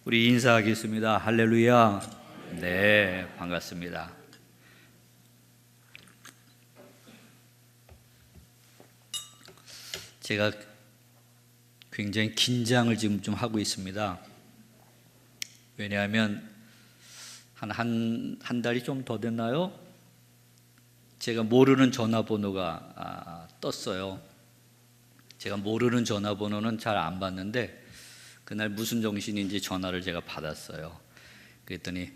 우리 인사하겠습니다. 할렐루야. 네, 반갑습니다. 제가 굉장히 긴장을 지금 좀 하고 있습니다. 왜냐하면 한 달이 좀 더 됐나요? 제가 모르는 전화번호가 떴어요. 제가 모르는 전화번호는 잘 안 받는데 그날 무슨 정신인지 전화를 제가 받았어요. 그랬더니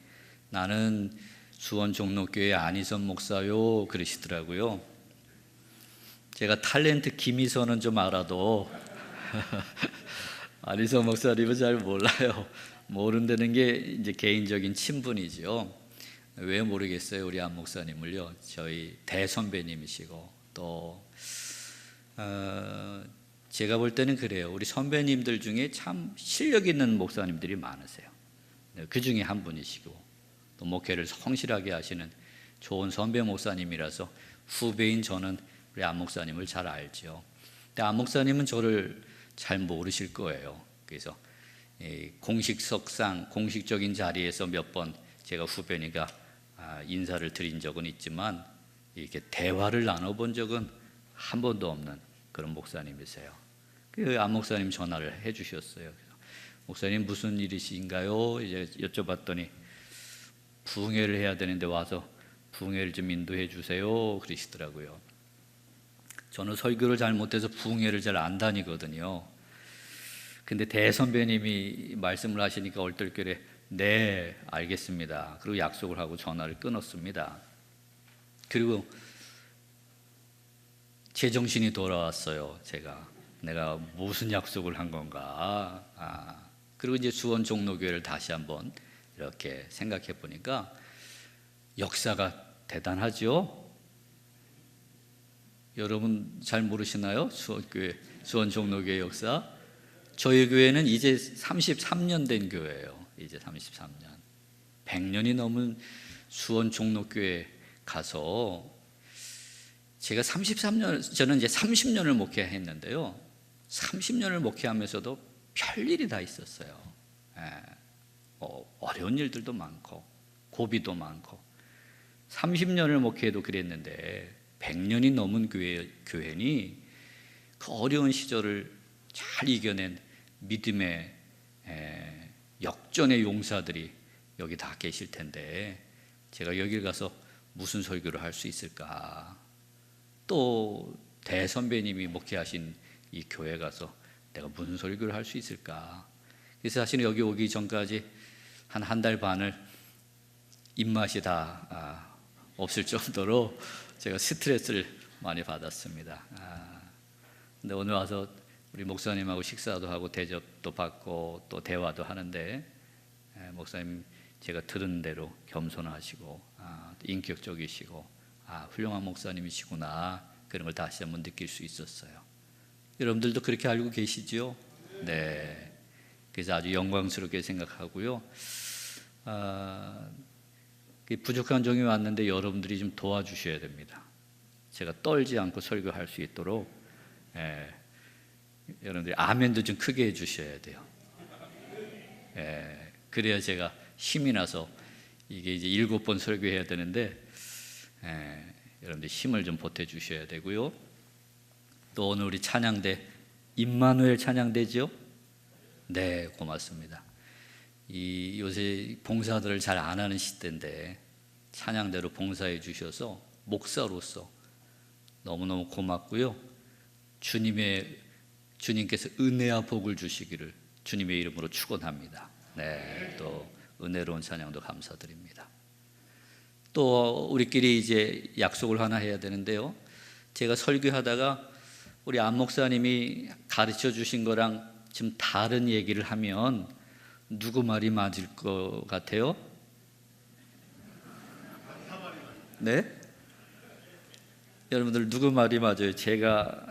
나는 수원 종로교회 안희선 목사요 그러시더라고요. 제가 탤런트 김희선은 좀 알아도 안희선 목사님은 잘 몰라요. 모른다는 게 이제 개인적인 친분이죠. 왜 모르겠어요, 우리 안 목사님을요. 저희 대선배님이시고 또 제가 볼 때는 그래요. 우리 선배님들 중에 참 실력 있는 목사님들이 많으세요. 그 중에 한 분이시고 또 목회를 성실하게 하시는 좋은 선배 목사님이라서 후배인 저는 우리 안 목사님을 잘 알죠. 근데 안 목사님은 저를 잘 모르실 거예요. 그래서 공식석상 공식적인 자리에서 몇 번 제가 후배니까 인사를 드린 적은 있지만 이렇게 대화를 나눠본 적은 한 번도 없는 그런 목사님이세요. 그 안 목사님 전화를 해주셨어요. 목사님 무슨 일이신가요? 이제 여쭤봤더니 부흥회를 해야 되는데 와서 부흥회를 좀 인도해 주세요 그러시더라고요. 저는 설교를 잘 못해서 부흥회를 잘 안 다니거든요. 근데 대선배님이 말씀을 하시니까 얼떨결에 네 알겠습니다. 그리고 약속을 하고 전화를 끊었습니다. 그리고 제정신이 돌아왔어요. 내가 무슨 약속을 한 건가. 그리고 이제 수원 종로교회를 다시 한번 이렇게 생각해 보니까 역사가 대단하죠. 여러분 잘 모르시나요? 수원 종로교회 역사. 저희 교회는 이제 33년 된 교회예요. 이제 33년. 100년이 넘은 수원 종로교회 가서 제가 저는 이제 30년을 목회했는데요. 30년을 목회하면서도 별일이 다 있었어요. 어려운 일들도 많고 고비도 많고 30년을 목회해도 그랬는데 100년이 넘은 교회니 그 어려운 시절을 잘 이겨낸 믿음의 역전의 용사들이 여기 다 계실 텐데 제가 여길 가서 무슨 설교를 할 수 있을까? 또 대선배님이 목회하신 이 교회 가서 내가 무슨 설교를 할 수 있을까? 그래서 사실은 여기 오기 전까지 한 달 반을 입맛이 다 없을 정도로 제가 스트레스를 많이 받았습니다. 근데 오늘 와서 우리 목사님하고 식사도 하고 대접도 받고 또 대화도 하는데 목사님 제가 들은 대로 겸손하시고 인격적이시고 훌륭한 목사님이시구나 그런 걸 다시 한번 느낄 수 있었어요. 여러분들도 그렇게 알고 계시지요? 네. 그래서 아주 영광스럽게 생각하고요. 부족한 종이 왔는데 여러분들이 좀 도와주셔야 됩니다. 제가 떨지 않고 설교할 수 있도록 여러분들이 아멘도 좀 크게 해주셔야 돼요. 그래야 제가 힘이 나서 이게 이제 7번 설교해야 되는데 여러분들 힘을 좀 보태주셔야 되고요. 또 오늘 우리 찬양대 임마누엘 찬양대죠? 네, 고맙습니다. 요새 봉사들을 잘 안 하는 시대인데 찬양대로 봉사해 주셔서 목사로서 너무너무 고맙고요. 주님께서 은혜와 복을 주시기를 주님의 이름으로 축원합니다. 네, 또 은혜로운 찬양도 감사드립니다. 또 우리끼리 이제 약속을 하나 해야 되는데요. 제가 설교하다가 우리 안 목사님이 가르쳐 주신 거랑 좀 다른 얘기를 하면 누구 말이 맞을 것 같아요? 네? 여러분들 누구 말이 맞아요? 제가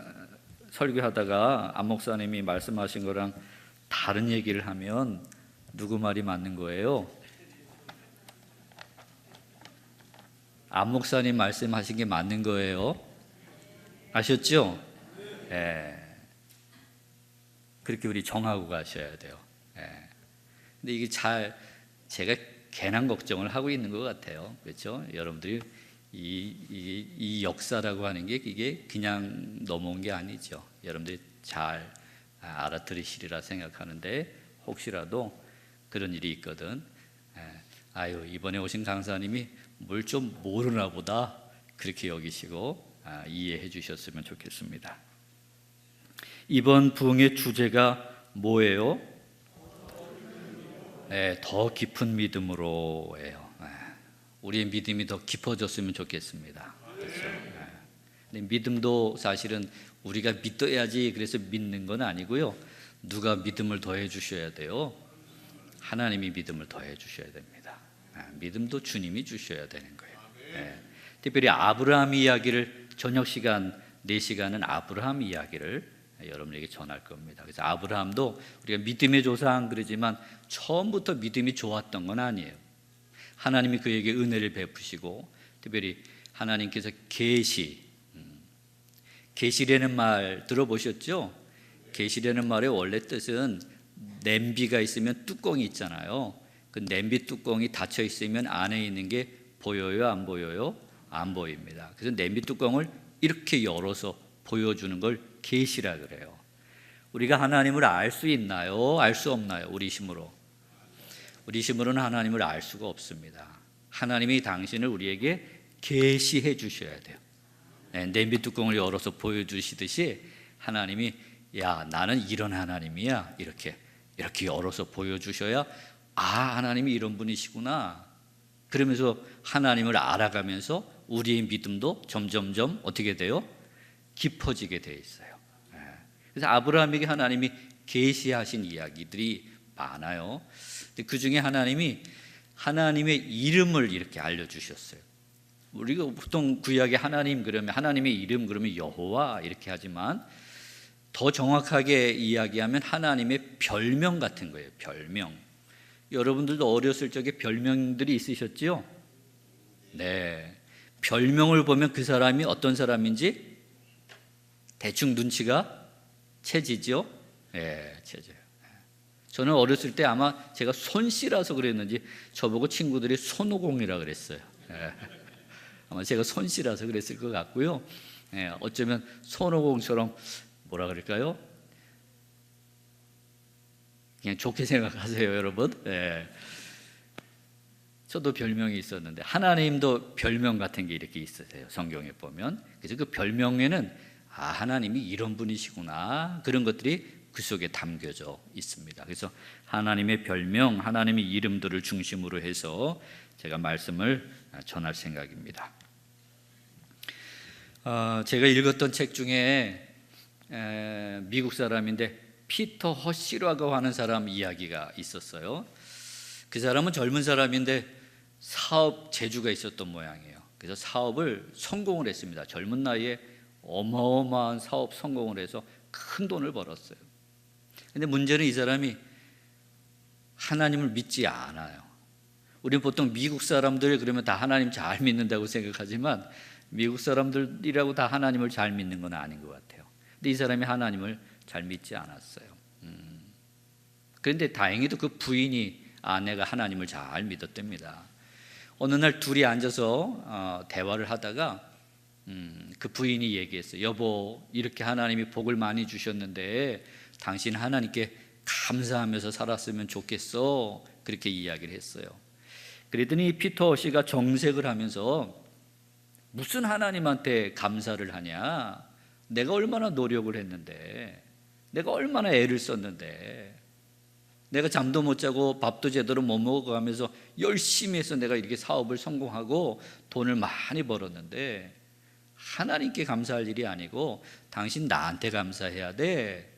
설교하다가 안 목사님이 말씀하신 거랑 다른 얘기를 하면 누구 말이 맞는 거예요? 안 목사님 말씀하신 게 맞는 거예요. 아셨죠? 그렇게 우리 정하고 가셔야 돼요. 근데 이게 제가 괜한 걱정을 하고 있는 것 같아요. 그렇죠? 여러분들이 이 역사라고 하는 게 이게 그냥 넘어온 게 아니죠. 여러분들이 잘 알아들으시리라 생각하는데 혹시라도 그런 일이 있거든. 아유, 이번에 오신 강사님이 뭘 좀 모르나 보다 그렇게 여기시고 이해해 주셨으면 좋겠습니다. 이번 부흥의 주제가 뭐예요? 네, 더 깊은 믿음으로예요. 우리의 믿음이 더 깊어졌으면 좋겠습니다. 그렇죠? 근데 믿음도 사실은 우리가 믿어야지 그래서 믿는 건 아니고요. 누가 믿음을 더해 주셔야 돼요? 하나님이 믿음을 더해 주셔야 됩니다. 믿음도 주님이 주셔야 되는 거예요. 특별히 아브라함 이야기를 저녁 시간 4시간은 아브라함 이야기를 여러분에게 전할 겁니다. 그래서 아브라함도 우리가 믿음의 조상 그러지만 처음부터 믿음이 좋았던 건 아니에요. 하나님이 그에게 은혜를 베푸시고 특별히 하나님께서 계시라는 말 들어보셨죠? 계시라는 말의 원래 뜻은 냄비가 있으면 뚜껑이 있잖아요. 그 냄비 뚜껑이 닫혀 있으면 안에 있는 게 보여요, 안 보여요? 안 보입니다. 그래서 냄비 뚜껑을 이렇게 열어서 보여주는 걸 계시라 그래요. 우리가 하나님을 알 수 있나요? 알 수 없나요? 우리 힘으로. 우리 힘으로는 하나님을 알 수가 없습니다. 하나님이 당신을 우리에게 계시해 주셔야 돼요. 냄비 뚜껑을 열어서 보여주시듯이 하나님이 야, 나는 이런 하나님이야. 이렇게 열어서 보여주셔야 하나님이 이런 분이시구나. 그러면서 하나님을 알아가면서 우리의 믿음도 점점점 어떻게 돼요? 깊어지게 돼 있어요. 그래서 아브라함에게 하나님이 계시하신 이야기들이 많아요. 그 중에 하나님이 하나님의 이름을 이렇게 알려주셨어요. 우리가 보통 구약에 하나님 그러면 하나님의 이름 그러면 여호와 이렇게 하지만 더 정확하게 이야기하면 하나님의 별명 같은 거예요. 별명. 여러분들도 어렸을 적에 별명들이 있으셨지요? 네. 별명을 보면 그 사람이 어떤 사람인지 대충 눈치가 채지죠? 네, 채져요. 저는 어렸을 때 아마 제가 손씨라서 그랬는지 저보고 친구들이 손오공이라 그랬어요. 네. 아마 제가 손씨라서 그랬을 것 같고요. 네, 어쩌면 손오공처럼 뭐라 그럴까요? 그냥 좋게 생각하세요, 여러분. 네. 저도 별명이 있었는데 하나님도 별명 같은 게 이렇게 있으세요. 성경에 보면. 그래서 그 별명에는 하나님이 이런 분이시구나 그런 것들이 그 속에 담겨져 있습니다. 그래서 하나님의 별명, 하나님의 이름들을 중심으로 해서 제가 말씀을 전할 생각입니다. 제가 읽었던 책 중에 미국 사람인데 피터 허시라고 하는 사람 이야기가 있었어요. 그 사람은 젊은 사람인데 사업 재주가 있었던 모양이에요. 그래서 사업을 성공을 했습니다. 젊은 나이에 어마어마한 사업 성공을 해서 큰 돈을 벌었어요. 근데 문제는 이 사람이 하나님을 믿지 않아요. 우리는 보통 미국 사람들 그러면 다 하나님 잘 믿는다고 생각하지만 미국 사람들이라고 다 하나님을 잘 믿는 건 아닌 것 같아요. 근데 이 사람이 하나님을 잘 믿지 않았어요. 그런데 다행히도 그 부인이 아내가 하나님을 잘 믿었답니다. 어느 날 둘이 앉아서 대화를 하다가 그 부인이 얘기했어요. 여보, 이렇게 하나님이 복을 많이 주셨는데 당신 하나님께 감사하면서 살았으면 좋겠어. 그렇게 이야기를 했어요. 그랬더니 피터 씨가 정색을 하면서 무슨 하나님한테 감사를 하냐? 내가 얼마나 노력을 했는데, 내가 얼마나 애를 썼는데, 내가 잠도 못 자고 밥도 제대로 못 먹어가면서 열심히 해서 내가 이렇게 사업을 성공하고 돈을 많이 벌었는데 하나님께 감사할 일이 아니고 당신 나한테 감사해야 돼.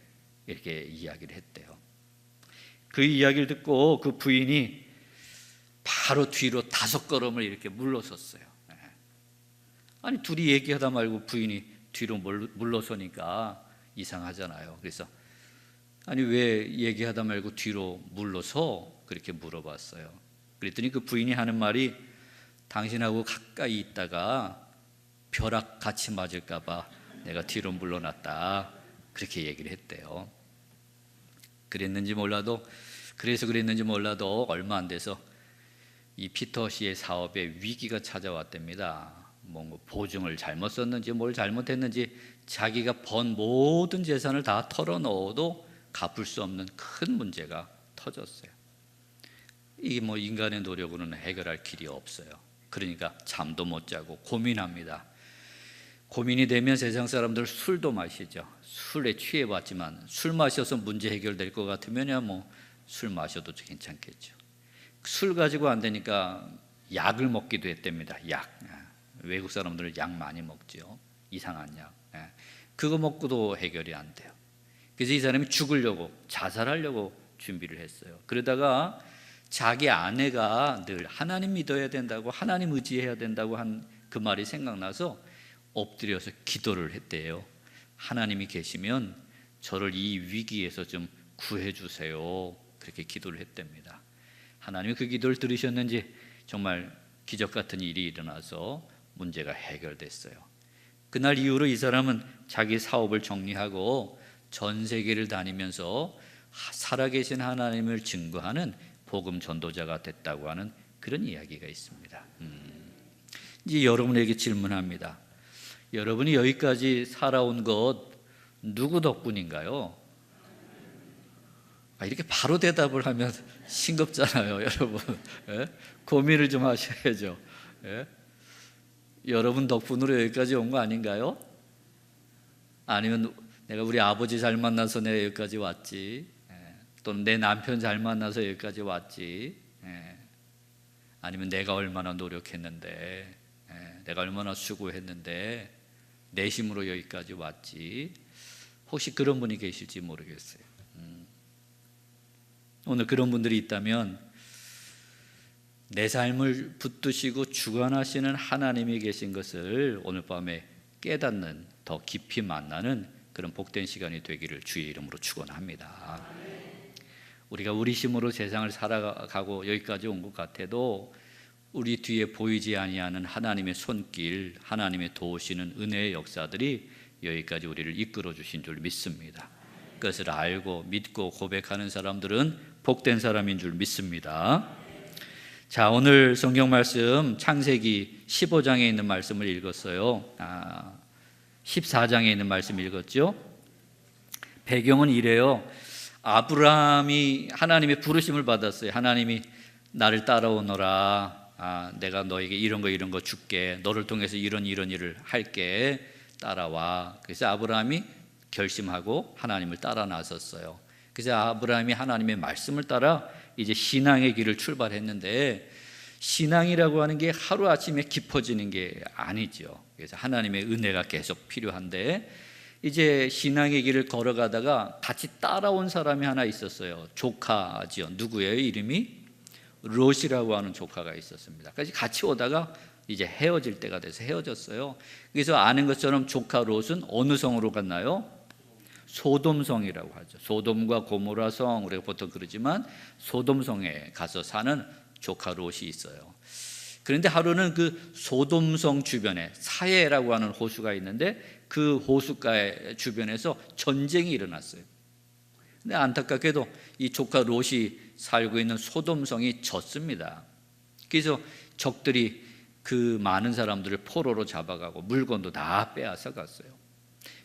이렇게 이야기를 했대요. 그 이야기를 듣고 그 부인이 바로 뒤로 5걸음을 이렇게 물러섰어요. 아니 둘이 얘기하다 말고 부인이 뒤로 물러서니까 이상하잖아요. 그래서 아니 왜 얘기하다 말고 뒤로 물러서? 그렇게 물어봤어요. 그랬더니 그 부인이 하는 말이 당신하고 가까이 있다가 벼락 같이 맞을까 봐 내가 뒤로 물러났다. 그렇게 얘기를 했대요. 그랬는지 몰라도 그래서 그랬는지 몰라도 얼마 안 돼서 이 피터 씨의 사업에 위기가 찾아왔답니다. 뭐 보증을 잘못 썼는지 뭘 잘못했는지 자기가 번 모든 재산을 다 털어넣어도 갚을 수 없는 큰 문제가 터졌어요. 이게 뭐 인간의 노력으로는 해결할 길이 없어요. 그러니까 잠도 못 자고 고민합니다. 고민이 되면 세상 사람들 술도 마시죠. 술에 취해봤지만 술 마셔서 문제 해결될 것 같으면야 뭐 술 마셔도 괜찮겠죠. 술 가지고 안 되니까 약을 먹기도 했답니다. 약. 외국 사람들은 약 많이 먹죠. 이상한 약. 그거 먹고도 해결이 안 돼요. 그래서 이 사람이 죽으려고, 자살하려고 준비를 했어요. 그러다가 자기 아내가 늘 하나님 믿어야 된다고, 하나님 의지해야 된다고 한 그 말이 생각나서 엎드려서 기도를 했대요. 하나님이 계시면 저를 이 위기에서 좀 구해 주세요. 그렇게 기도를 했답니다. 하나님이 그 기도를 들으셨는지 정말 기적 같은 일이 일어나서 문제가 해결됐어요. 그날 이후로 이 사람은 자기 사업을 정리하고 전 세계를 다니면서 살아계신 하나님을 증거하는 복음 전도자가 됐다고 하는 그런 이야기가 있습니다. 이제 여러분에게 질문합니다. 여러분이 여기까지 살아온 것 누구 덕분인가요? 이렇게 바로 대답을 하면 싱겁잖아요, 여러분. 고민을 좀 하셔야죠. 여러분 덕분으로 여기까지 온 거 아닌가요? 아니면 내가 우리 아버지 잘 만나서 내가 여기까지 왔지, 또는 내 남편 잘 만나서 여기까지 왔지, 아니면 내가 얼마나 노력했는데, 내가 얼마나 수고했는데 내 힘으로 여기까지 왔지. 혹시 그런 분이 계실지 모르겠어요. 오늘 그런 분들이 있다면 내 삶을 붙드시고 주관하시는 하나님이 계신 것을 오늘 밤에 깨닫는, 더 깊이 만나는 그런 복된 시간이 되기를 주의 이름으로 축원합니다. 우리가 우리 힘으로 세상을 살아가고 여기까지 온 것 같아도 우리 뒤에 보이지 아니하는 하나님의 손길, 하나님의 도우시는 은혜의 역사들이 여기까지 우리를 이끌어 주신 줄 믿습니다. 그것을 알고 믿고 고백하는 사람들은 복된 사람인 줄 믿습니다. 자, 오늘 성경 말씀 창세기 15장에 있는 말씀을 읽었어요. 14장에 있는 말씀 읽었죠. 배경은 이래요. 아브라함이 하나님의 부르심을 받았어요. 하나님이 나를 따라오너라. 내가 너에게 이런 거 줄게. 너를 통해서 이런 일을 할게. 따라와. 그래서 아브라함이 결심하고 하나님을 따라 나섰어요. 그래서 아브라함이 하나님의 말씀을 따라 이제 신앙의 길을 출발했는데, 신앙이라고 하는 게 하루아침에 깊어지는 게 아니죠. 그래서 하나님의 은혜가 계속 필요한데, 이제 신앙의 길을 걸어가다가 같이 따라온 사람이 하나 있었어요. 조카지요. 누구예요? 이름이 롯이라고 하는 조카가 있었습니다. 그래서 같이 오다가 이제 헤어질 때가 돼서 헤어졌어요. 그래서 아는 것처럼 조카 롯은 어느 성으로 갔나요? 소돔성이라고 하죠. 소돔과 고모라 성, 우리가 보통 그러지만 소돔성에 가서 사는 조카 롯이 있어요. 그런데 하루는 그 소돔성 주변에 사해라고 하는 호수가 있는데 그 호숫가 주변에서 전쟁이 일어났어요. 근데 안타깝게도 이 조카 롯이 살고 있는 소돔성이 졌습니다. 그래서 적들이 그 많은 사람들을 포로로 잡아가고 물건도 다 빼앗아 갔어요.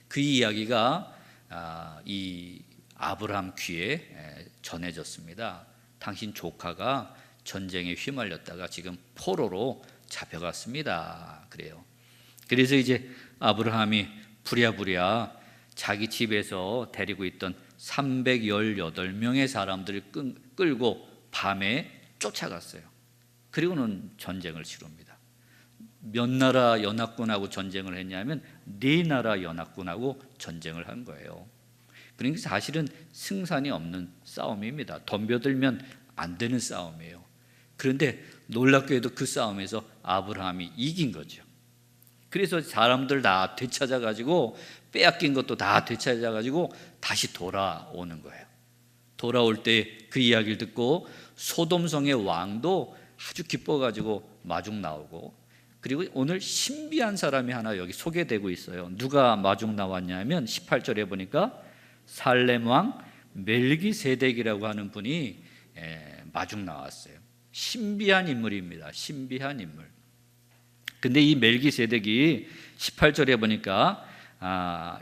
그 이야기가 이 아브라함 귀에 전해졌습니다. 당신 조카가 전쟁에 휘말렸다가 지금 포로로 잡혀갔습니다. 그래요. 그래서 이제 아브라함이 부랴부랴 자기 집에서 데리고 있던 318명의 사람들을 끌고 밤에 쫓아갔어요. 그리고는 전쟁을 치릅니다. 몇 나라 연합군하고 전쟁을 했냐면 4나라 연합군하고 전쟁을 한 거예요. 그러니까 사실은 승산이 없는 싸움입니다. 덤벼들면 안 되는 싸움이에요. 그런데 놀랍게도 그 싸움에서 아브라함이 이긴 거죠. 그래서 사람들 다 되찾아가지고 빼앗긴 것도 다 되찾아가지고 다시 돌아오는 거예요. 돌아올 때 그 이야기를 듣고 소돔성의 왕도 아주 기뻐가지고 마중 나오고, 그리고 오늘 신비한 사람이 하나 여기 소개되고 있어요. 누가 마중 나왔냐면 18절에 보니까 살렘 왕 멜기세덱이라고 하는 분이 마중 나왔어요. 신비한 인물입니다. 신비한 인물. 근데 이 멜기세덱이 18절에 보니까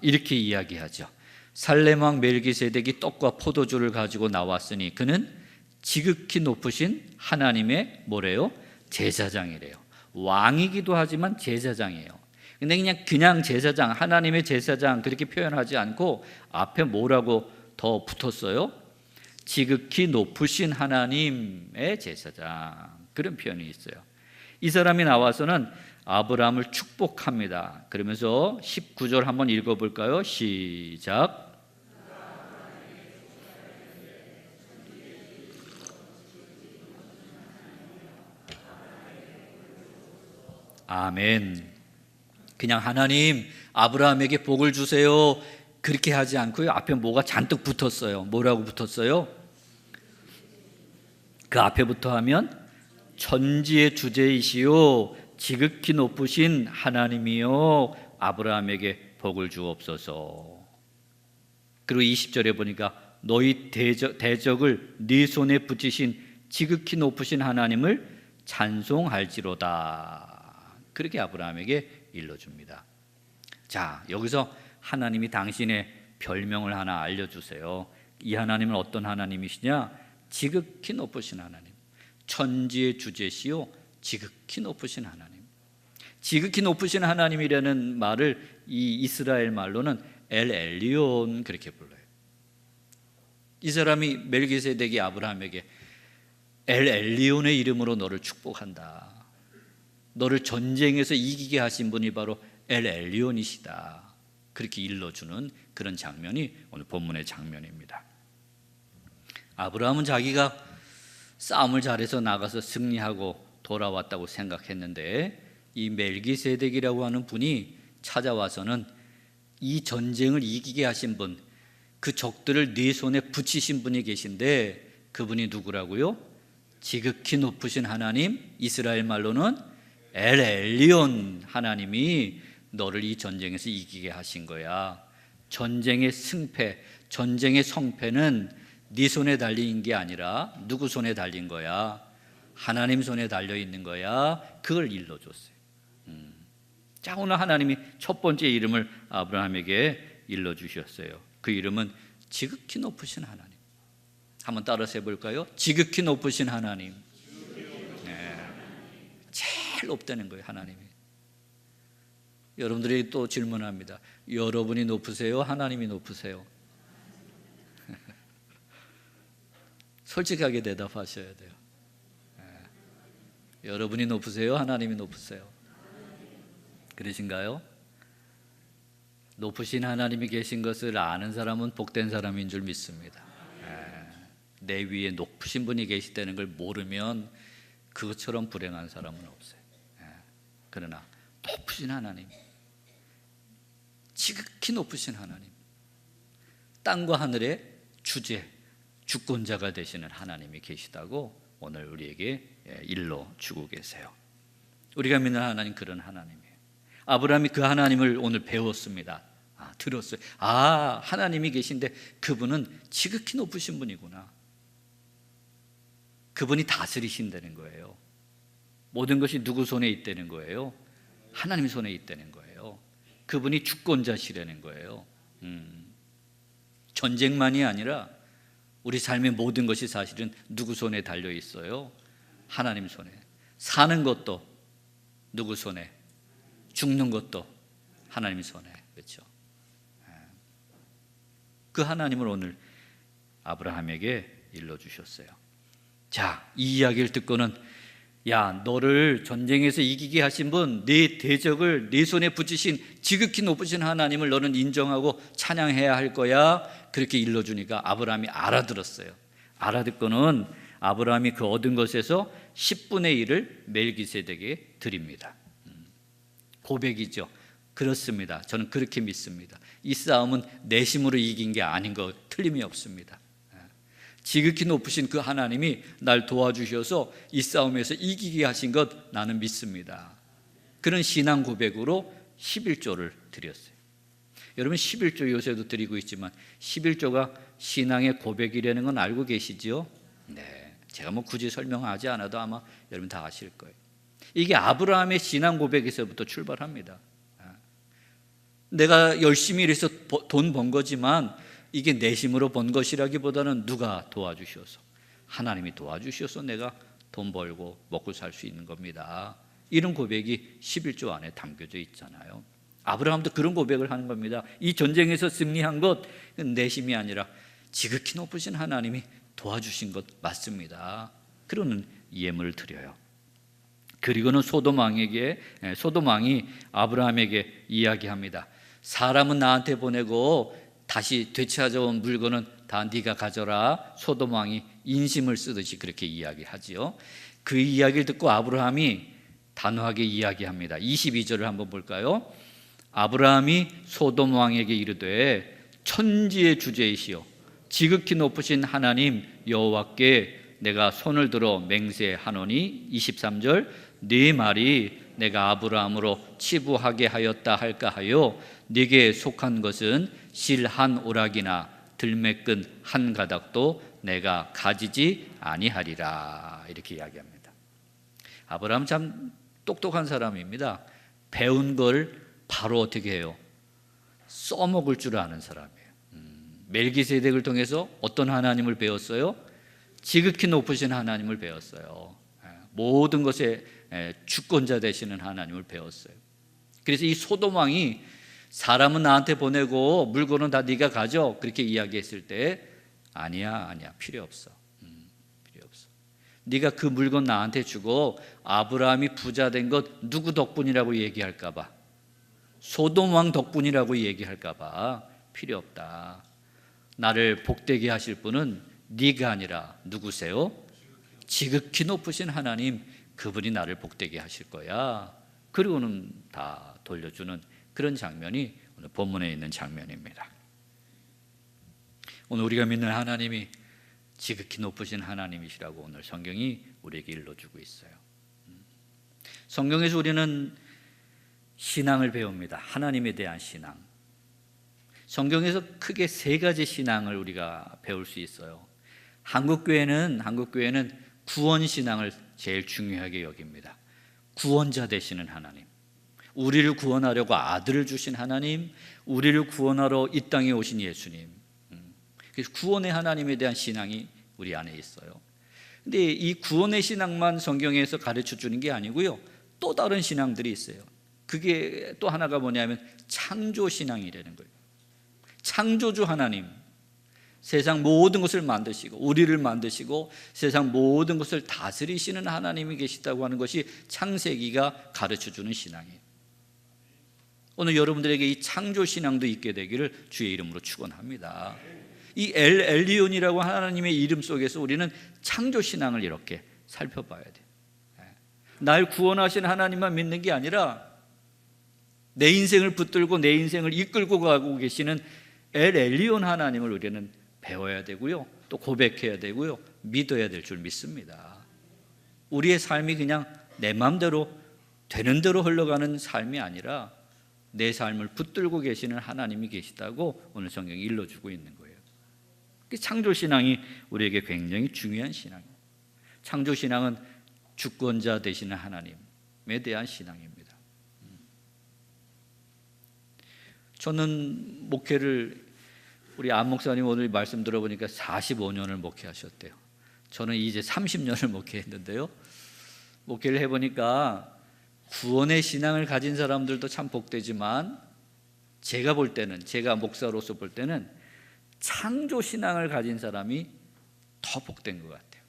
이렇게 이야기하죠. 살렘 왕 멜기세덱이 떡과 포도주를 가지고 나왔으니 그는 지극히 높으신 하나님의 뭐래요? 제사장이래요. 왕이기도 하지만 제사장이에요. 근데 그냥 제사장, 하나님의 제사장 그렇게 표현하지 않고 앞에 뭐라고 더 붙었어요? 지극히 높으신 하나님의 제사장, 그런 표현이 있어요. 이 사람이 나와서는 아브라함을 축복합니다. 그러면서 19절 한번 읽어볼까요? 시작. 아멘. 그냥 하나님 아브라함에게 복을 주세요 그렇게 하지 않고요, 앞에 뭐가 잔뜩 붙었어요. 뭐라고 붙었어요? 그 앞에부터 하면 천지의 주제이시오 지극히 높으신 하나님이요 아브라함에게 복을 주옵소서. 그리고 20절에 보니까 너희 대적을 네 손에 붙이신 지극히 높으신 하나님을 찬송할지로다. 그렇게 아브라함에게 일러줍니다. 자, 여기서 하나님이 당신의 별명을 하나 알려주세요. 이 하나님은 어떤 하나님이시냐? 지극히 높으신 하나님, 천지의 주제시요 지극히 높으신 하나님. 지극히 높으신 하나님이라는 말을 이 이스라엘 말로는 엘 엘리온 그렇게 불러요. 이 사람이 멜기세덱이 아브라함에게 엘 엘리온의 이름으로 너를 축복한다, 너를 전쟁에서 이기게 하신 분이 바로 엘 엘리온이시다, 그렇게 일러주는 그런 장면이 오늘 본문의 장면입니다. 아브라함은 자기가 싸움을 잘해서 나가서 승리하고 돌아왔다고 생각했는데 이 멜기세덱이라고 하는 분이 찾아와서는 이 전쟁을 이기게 하신 분, 그 적들을 네 손에 붙이신 분이 계신데 그분이 누구라고요? 지극히 높으신 하나님, 이스라엘 말로는 엘 엘리온 하나님이 너를 이 전쟁에서 이기게 하신 거야. 전쟁의 승패, 전쟁의 성패는 네 손에 달린 게 아니라 누구 손에 달린 거야? 하나님 손에 달려 있는 거야. 그걸 일러줬어요. 자, 오늘 하나님이 첫 번째 이름을 아브라함에게 일러주셨어요. 그 이름은 지극히 높으신 하나님. 한번 따라서 해볼까요? 지극히 높으신 하나님. 네. 제일 높다는 거예요, 하나님이. 여러분들이 또 질문합니다. 여러분이 높으세요? 하나님이 높으세요? 솔직하게 대답하셔야 돼요. 여러분이 높으세요? 하나님이 높으세요? 그러신가요? 높으신 하나님이 계신 것을 아는 사람은 복된 사람인 줄 믿습니다. 내 위에 높으신 분이 계시다는 걸 모르면 그것처럼 불행한 사람은 없어요. 그러나 높으신 하나님, 지극히 높으신 하나님, 땅과 하늘의 주제, 주권자가 되시는 하나님이 계시다고 오늘 우리에게 일러주고 계세요. 우리가 믿는 하나님 그런 하나님이에요. 아브라함이 그 하나님을 오늘 배웠습니다. 들었어요. 하나님이 계신데 그분은 지극히 높으신 분이구나. 그분이 다스리신다는 거예요. 모든 것이 누구 손에 있다는 거예요? 하나님 손에 있다는 거예요. 그분이 주권자시라는 거예요. 전쟁만이 아니라 우리 삶의 모든 것이 사실은 누구 손에 달려 있어요? 하나님 손에. 사는 것도 누구 손에? 죽는 것도 하나님 손에. 그렇죠? 그 하나님을 오늘 아브라함에게 일러주셨어요. 자, 이 이야기를 듣고는 야, 너를 전쟁에서 이기게 하신 분, 네 대적을 네 손에 붙이신 지극히 높으신 하나님을 너는 인정하고 찬양해야 할 거야. 그렇게 일러주니까 아브라함이 알아들었어요. 알아듣고는 아브라함이 그 얻은 것에서 10분의 1을 멜기세덱에게 드립니다. 고백이죠. 그렇습니다. 저는 그렇게 믿습니다. 이 싸움은 내 힘으로 이긴 게 아닌 거 틀림이 없습니다. 지극히 높으신 그 하나님이 날 도와주셔서 이 싸움에서 이기게 하신 것 나는 믿습니다. 그런 신앙 고백으로 11조를 드렸어요. 여러분 11조 요새도 드리고 있지만 11조가 신앙의 고백이라는 건 알고 계시죠? 네. 제가 뭐 굳이 설명하지 않아도 아마 여러분 다 아실 거예요. 이게 아브라함의 신앙 고백에서부터 출발합니다. 내가 열심히 일해서 돈 번 거지만 이게 내 힘으로 번 것이라기보다는 누가 도와주셔서, 하나님이 도와주셔서 내가 돈 벌고 먹고 살 수 있는 겁니다. 이런 고백이 11조 안에 담겨져 있잖아요. 아브라함도 그런 고백을 하는 겁니다. 이 전쟁에서 승리한 것 내 힘이 아니라 지극히 높으신 하나님이 도와주신 것 맞습니다. 그러는 예물을 드려요. 그리고는 소돔 왕이 아브라함에게 이야기합니다. 사람은 나한테 보내고 다시 되찾아온 물건은 다 네가 가져라. 소돔 왕이 인심을 쓰듯이 그렇게 이야기하지요. 그 이야기를 듣고 아브라함이 단호하게 이야기합니다. 22절을 한번 볼까요? 아브라함이 소돔 왕에게 이르되 천지의 주제이시여 지극히 높으신 하나님 여호와께 내가 손을 들어 맹세하노니 23절 네 말이 내가 아브라함으로 치부하게 하였다 할까 하여 네게 속한 것은 실 한 오락이나 들매끈 한 가닥도 내가 가지지 아니하리라. 이렇게 이야기합니다. 아브라함 참 똑똑한 사람입니다. 배운 걸 바로 어떻게 해요? 써먹을 줄 아는 사람이에요. 멜기세덱을 통해서 어떤 하나님을 배웠어요? 지극히 높으신 하나님을 배웠어요. 모든 것의 주권자 되시는 하나님을 배웠어요. 그래서 이 소돔 왕이 사람은 나한테 보내고 물건은 다 네가 가져 그렇게 이야기했을 때 아니야 필요 없어. 필요 없어. 네가 그 물건 나한테 주고 아브라함이 부자 된 것 누구 덕분이라고 얘기할까 봐, 소돔 왕 덕분이라고 얘기할까 봐 필요 없다. 나를 복되게 하실 분은 네가 아니라 누구세요? 지극히 높으신 하나님, 그분이 나를 복되게 하실 거야. 그리고는 다 돌려주는 그런 장면이 오늘 본문에 있는 장면입니다. 오늘 우리가 믿는 하나님이 지극히 높으신 하나님이시라고 오늘 성경이 우리에게 일러주고 있어요. 성경에서 우리는 신앙을 배웁니다. 하나님에 대한 신앙. 성경에서 크게 세 가지 신앙을 우리가 배울 수 있어요. 한국교회는 구원신앙을 제일 중요하게 여깁니다. 구원자 되시는 하나님, 우리를 구원하려고 아들을 주신 하나님, 우리를 구원하러 이 땅에 오신 예수님. 그래서 구원의 하나님에 대한 신앙이 우리 안에 있어요. 근데 이 구원의 신앙만 성경에서 가르쳐 주는 게 아니고요, 또 다른 신앙들이 있어요. 그게 또 하나가 뭐냐면 창조신앙이라는 거예요. 창조주 하나님, 세상 모든 것을 만드시고 우리를 만드시고 세상 모든 것을 다스리시는 하나님이 계시다고 하는 것이 창세기가 가르쳐주는 신앙이에요. 오늘 여러분들에게 이 창조신앙도 있게 되기를 주의 이름으로 축원합니다. 이 엘 엘리온이라고 하나님의 이름 속에서 우리는 창조신앙을 이렇게 살펴봐야 돼요. 날 구원하신 하나님만 믿는 게 아니라 내 인생을 붙들고 내 인생을 이끌고 가고 계시는 엘 엘리온 하나님을 우리는 배워야 되고요, 또 고백해야 되고요, 믿어야 될 줄 믿습니다. 우리의 삶이 그냥 내 마음대로 되는 대로 흘러가는 삶이 아니라 내 삶을 붙들고 계시는 하나님이 계시다고 오늘 성경이 일러주고 있는 거예요. 창조신앙이 우리에게 굉장히 중요한 신앙이에요. 창조신앙은 주권자 되시는 하나님에 대한 신앙입니다. 저는 목회를, 우리 안 목사님 오늘 말씀 들어보니까 45년을 목회하셨대요. 저는 이제 30년을 목회했는데요, 목회를 해보니까 구원의 신앙을 가진 사람들도 참 복되지만 제가 볼 때는, 제가 목사로서 볼 때는 창조신앙을 가진 사람이 더 복된 것 같아요.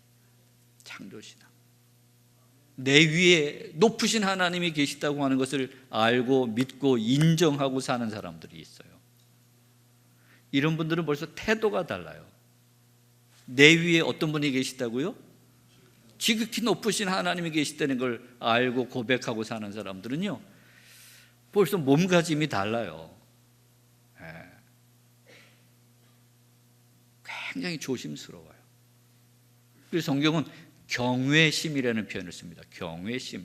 창조신앙, 내 위에 높으신 하나님이 계시다고 하는 것을 알고 믿고 인정하고 사는 사람들이 있어요. 이런 분들은 벌써 태도가 달라요. 내 위에 어떤 분이 계시다고요? 지극히 높으신 하나님이 계시다는 걸 알고 고백하고 사는 사람들은요, 벌써 몸가짐이 달라요. 굉장히 조심스러워요. 그래서 성경은 경외심이라는 표현을 씁니다. 경외심.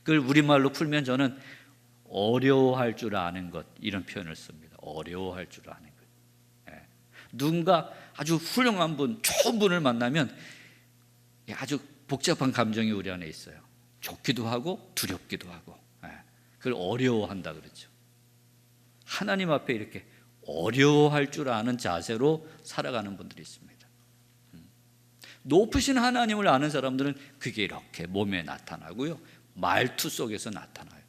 그걸 우리말로 풀면 저는 어려워할 줄 아는 것, 이런 표현을 씁니다. 어려워할 줄 아는 것. 누군가 아주 훌륭한 분, 좋은 분을 만나면 아주 복잡한 감정이 우리 안에 있어요. 좋기도 하고 두렵기도 하고, 그걸 어려워한다 그러죠. 하나님 앞에 이렇게 어려워할 줄 아는 자세로 살아가는 분들이 있습니다. 높으신 하나님을 아는 사람들은 그게 이렇게 몸에 나타나고요, 말투 속에서 나타나요.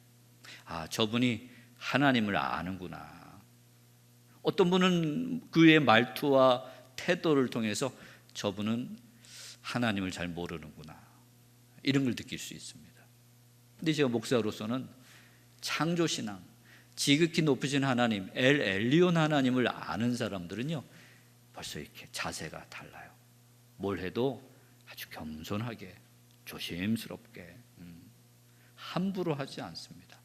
저분이 하나님을 아는구나. 어떤 분은 그의 말투와 태도를 통해서 저분은 하나님을 잘 모르는구나, 이런 걸 느낄 수 있습니다. 근데 제가 목사로서는 창조신앙, 지극히 높으신 하나님, 엘 엘리온 하나님을 아는 사람들은요, 벌써 이렇게 자세가 달라요. 뭘 해도 아주 겸손하게, 조심스럽게, 함부로 하지 않습니다.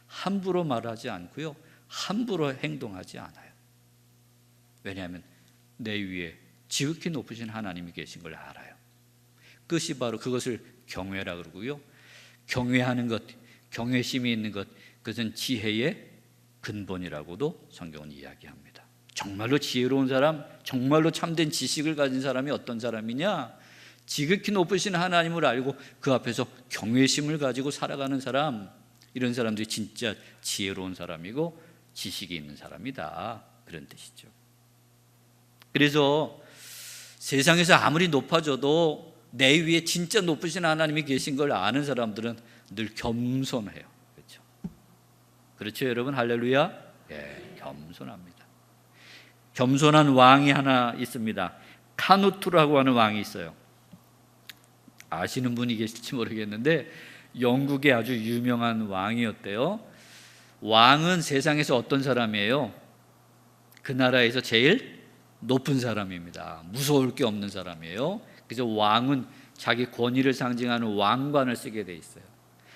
함부로 말하지 않고요, 함부로 행동하지 않아요. 왜냐하면 내 위에 지극히 높으신 하나님이 계신 걸 알아요. 그것이 바로, 그것을 경외라 그러고요, 경외하는 것, 경외심이 있는 것, 그것은 지혜의 근본이라고도 성경은 이야기합니다. 정말로 지혜로운 사람, 정말로 참된 지식을 가진 사람이 어떤 사람이냐? 지극히 높으신 하나님을 알고 그 앞에서 경외심을 가지고 살아가는 사람, 이런 사람들이 진짜 지혜로운 사람이고 지식이 있는 사람이다, 그런 뜻이죠. 그래서 세상에서 아무리 높아져도 내 위에 진짜 높으신 하나님이 계신 걸 아는 사람들은 늘 겸손해요. 그렇죠? 그렇죠, 여러분? 할렐루야. 겸손합니다. 겸손한 왕이 하나 있습니다. 카누투라고 하는 왕이 있어요. 아시는 분이 계실지 모르겠는데 영국의 아주 유명한 왕이었대요. 왕은 세상에서 어떤 사람이에요? 그 나라에서 제일 높은 사람입니다. 무서울 게 없는 사람이에요. 그래서 왕은 자기 권위를 상징하는 왕관을 쓰게 돼 있어요.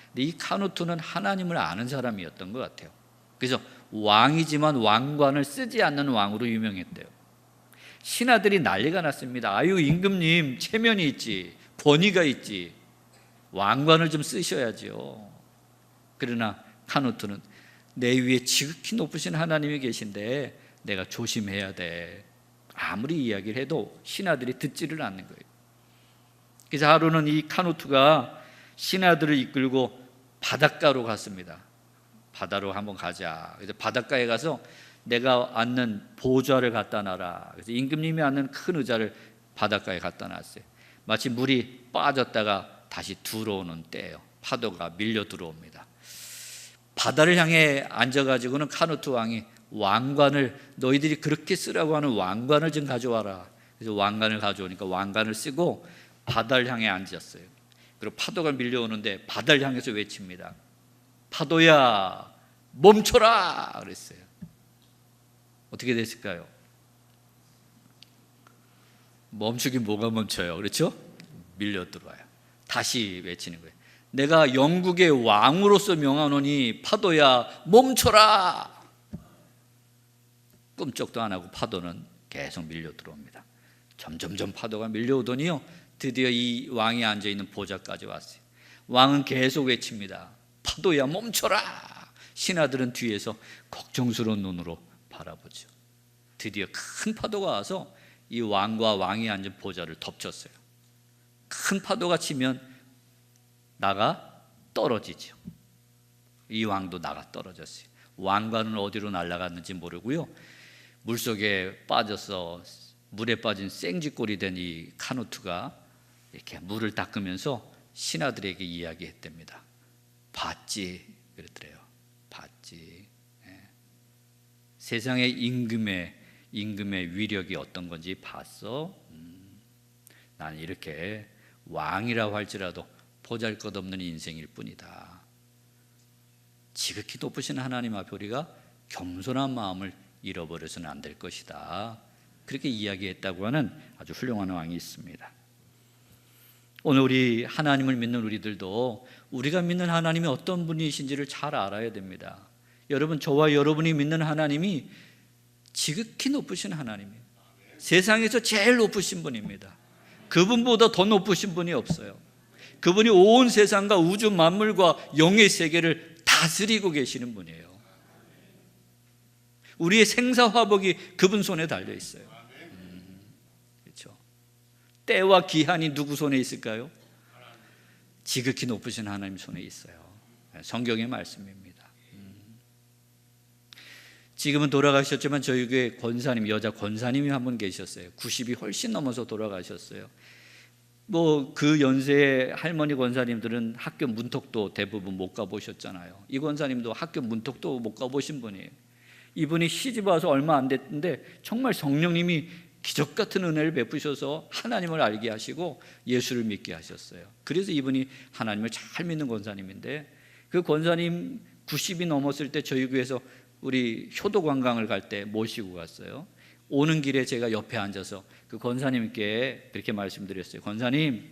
근데 이 카누투는 하나님을 아는 사람이었던 것 같아요. 그래서 왕이지만 왕관을 쓰지 않는 왕으로 유명했대요. 신하들이 난리가 났습니다. 아유, 임금님 체면이 있지, 권위가 있지, 왕관을 좀 쓰셔야죠. 그러나 카누투는 내 위에 지극히 높으신 하나님이 계신데 내가 조심해야 돼. 아무리 이야기를 해도 신하들이 듣지를 않는 거예요. 그래서 하루는 이 카누투가 신하들을 이끌고 바닷가로 갔습니다. 바다로 한번 가자. 그래서 바닷가에 가서 내가 앉는 보좌를 갖다 놔라. 그래서 임금님이 앉는 큰 의자를 바닷가에 갖다 놨어요. 마치 물이 빠졌다가 다시 들어오는 때예요. 파도가 밀려 들어옵니다. 바다를 향해 앉아가지고는 카누투 왕이 왕관을, 너희들이 그렇게 쓰라고 하는 왕관을 좀 가져와라. 그래서 왕관을 가져오니까 왕관을 쓰고 바다를 향해 앉았어요. 그리고 파도가 밀려오는데 바다를 향해서 외칩니다. 파도야, 멈춰라! 그랬어요. 어떻게 됐을까요? 멈추긴 뭐가 멈춰요? 그렇죠? 밀려 들어와요. 다시 외치는 거예요. 내가 영국의 왕으로서 명하노니 파도야, 멈춰라! 끔찍도 안 하고 파도는 계속 밀려 들어옵니다. 점점점 파도가 밀려오더니요, 드디어 이 왕이 앉아있는 보좌까지 왔어요. 왕은 계속 외칩니다. 파도야, 멈춰라! 신하들은 뒤에서 걱정스러운 눈으로 바라보죠. 드디어 큰 파도가 와서 이 왕과 왕이 앉은 보좌를 덮쳤어요. 큰 파도가 치면 나가 떨어지죠. 이 왕도 나가 떨어졌어요. 왕관은 어디로 날아갔는지 모르고요, 물속에 빠져서 물에 빠진 생쥐꼴이 된 이 카누투가 이렇게 물을 닦으면서 신하들에게 이야기했답니다. 봤지? 그랬더래요. 봤지. 세상의 임금의 위력이 어떤 건지 봤어? 난 이렇게 왕이라고 할지라도 보잘것없는 인생일 뿐이다. 지극히 높으신 하나님 앞에 우리가 겸손한 마음을 잃어버려서는 안 될 것이다. 그렇게 이야기했다고 하는 아주 훌륭한 왕이 있습니다. 오늘 우리 하나님을 믿는 우리들도 우리가 믿는 하나님이 어떤 분이신지를 잘 알아야 됩니다. 여러분, 저와 여러분이 믿는 하나님이 지극히 높으신 하나님이에요. 세상에서 제일 높으신 분입니다. 그분보다 더 높으신 분이 없어요. 그분이 온 세상과 우주 만물과 영의 세계를 다스리고 계시는 분이에요. 우리의 생사화복이 그분 손에 달려 있어요. 그렇죠? 때와 기한이 누구 손에 있을까요? 지극히 높으신 하나님 손에 있어요. 성경의 말씀입니다. 지금은 돌아가셨지만 저희 교회 권사님, 여자 권사님이 한 분 계셨어요. 90이 훨씬 넘어서 돌아가셨어요. 뭐 그 연세의 할머니 권사님들은 학교 문턱도 대부분 못 가보셨잖아요. 이 권사님도 학교 문턱도 못 가보신 분이에요. 이분이 시집 와서 얼마 안 됐는데 정말 성령님이 기적 같은 은혜를 베푸셔서 하나님을 알게 하시고 예수를 믿게 하셨어요. 그래서 이분이 하나님을 잘 믿는 권사님인데, 그 권사님 90이 넘었을 때 저희 교회에서 우리 효도 관광을 갈 때 모시고 갔어요. 오는 길에 제가 옆에 앉아서 그 권사님께 그렇게 말씀드렸어요. 권사님,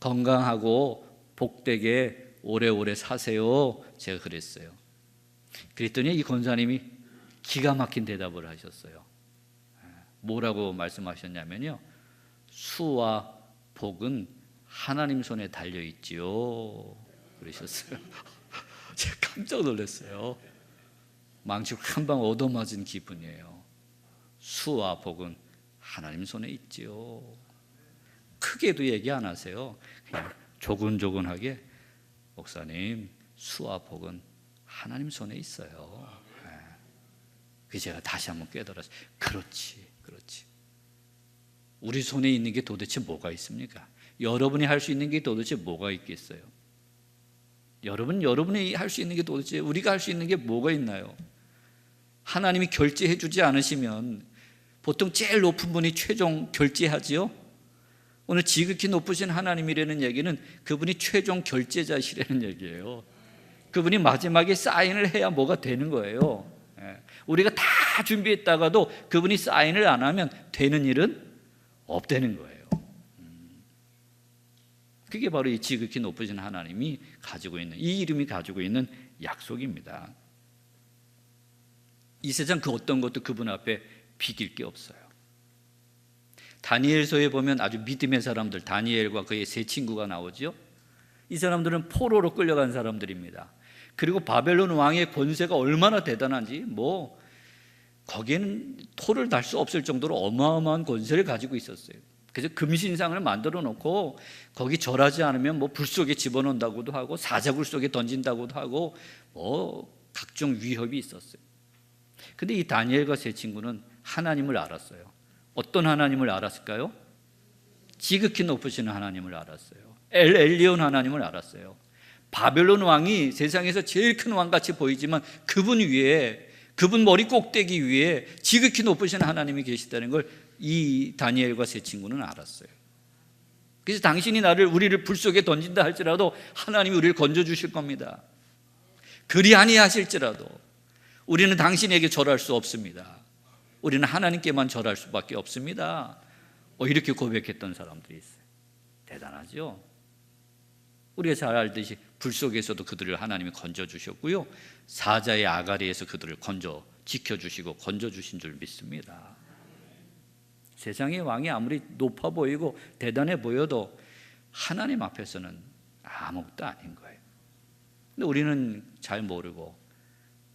건강하고 복되게 오래오래 사세요. 제가 그랬어요. 그랬더니 이 권사님이 기가 막힌 대답을 하셨어요. 뭐라고 말씀하셨냐면요, 수와 복은 하나님 손에 달려있지요 그러셨어요. 제가 깜짝 놀랐어요. 망치 한 방 얻어맞은 기분이에요. 수와 복은 하나님 손에 있지요. 크게도 얘기 안 하세요. 그냥 조근조근하게, 목사님, 수와 복은 하나님 손에 있어요. 그래서 제가 다시 한번 깨달았어요. 그렇지. 우리 손에 있는 게 도대체 뭐가 있습니까? 여러분이 할 수 있는 게 도대체 뭐가 있겠어요? 여러분이 할 수 있는 게 도대체 우리가 할 수 있는 게 뭐가 있나요? 하나님이 결제해 주지 않으시면 보통 제일 높은 분이 최종 결제하지요? 오늘 지극히 높으신 하나님이라는 얘기는 그분이 최종 결제자시라는 얘기예요. 그분이 마지막에 사인을 해야 뭐가 되는 거예요. 우리가 다 준비했다가도 그분이 사인을 안 하면 되는 일은 없다는 거예요. 그게 바로 이 지극히 높으신 하나님이 가지고 있는, 이 이름이 가지고 있는 약속입니다. 이 세상 그 어떤 것도 그분 앞에 비길 게 없어요. 다니엘서에 보면 아주 믿음의 사람들, 다니엘과 그의 세 친구가 나오죠. 이 사람들은 포로로 끌려간 사람들입니다. 그리고 바벨론 왕의 권세가 얼마나 대단한지, 거기에는 토를 달 수 없을 정도로 어마어마한 권세를 가지고 있었어요. 그래서 금신상을 만들어 놓고 거기 절하지 않으면 불 속에 집어넣는다고도 하고 사자굴 속에 던진다고도 하고 각종 위협이 있었어요. 근데 이 다니엘과 세 친구는 하나님을 알았어요. 어떤 하나님을 알았을까요? 지극히 높으신 하나님을 알았어요. 엘 엘리온 하나님을 알았어요. 바벨론 왕이 세상에서 제일 큰 왕같이 보이지만 그분 위에, 그분 머리 꼭대기 위에 지극히 높으신 하나님이 계시다는 걸 이 다니엘과 세 친구는 알았어요. 그래서 당신이 우리를 불 속에 던진다 할지라도 하나님이 우리를 건져주실 겁니다. 그리 아니하실지라도 우리는 당신에게 절할 수 없습니다. 우리는 하나님께만 절할 수밖에 없습니다. 이렇게 고백했던 사람들이 있어요. 대단하죠? 우리가 잘 알듯이 불 속에서도 그들을 하나님이 건져주셨고요, 사자의 아가리에서 그들을 지켜주시고 건져주신 줄 믿습니다. 세상의 왕이 아무리 높아 보이고 대단해 보여도 하나님 앞에서는 아무것도 아닌 거예요. 근데 우리는 잘 모르고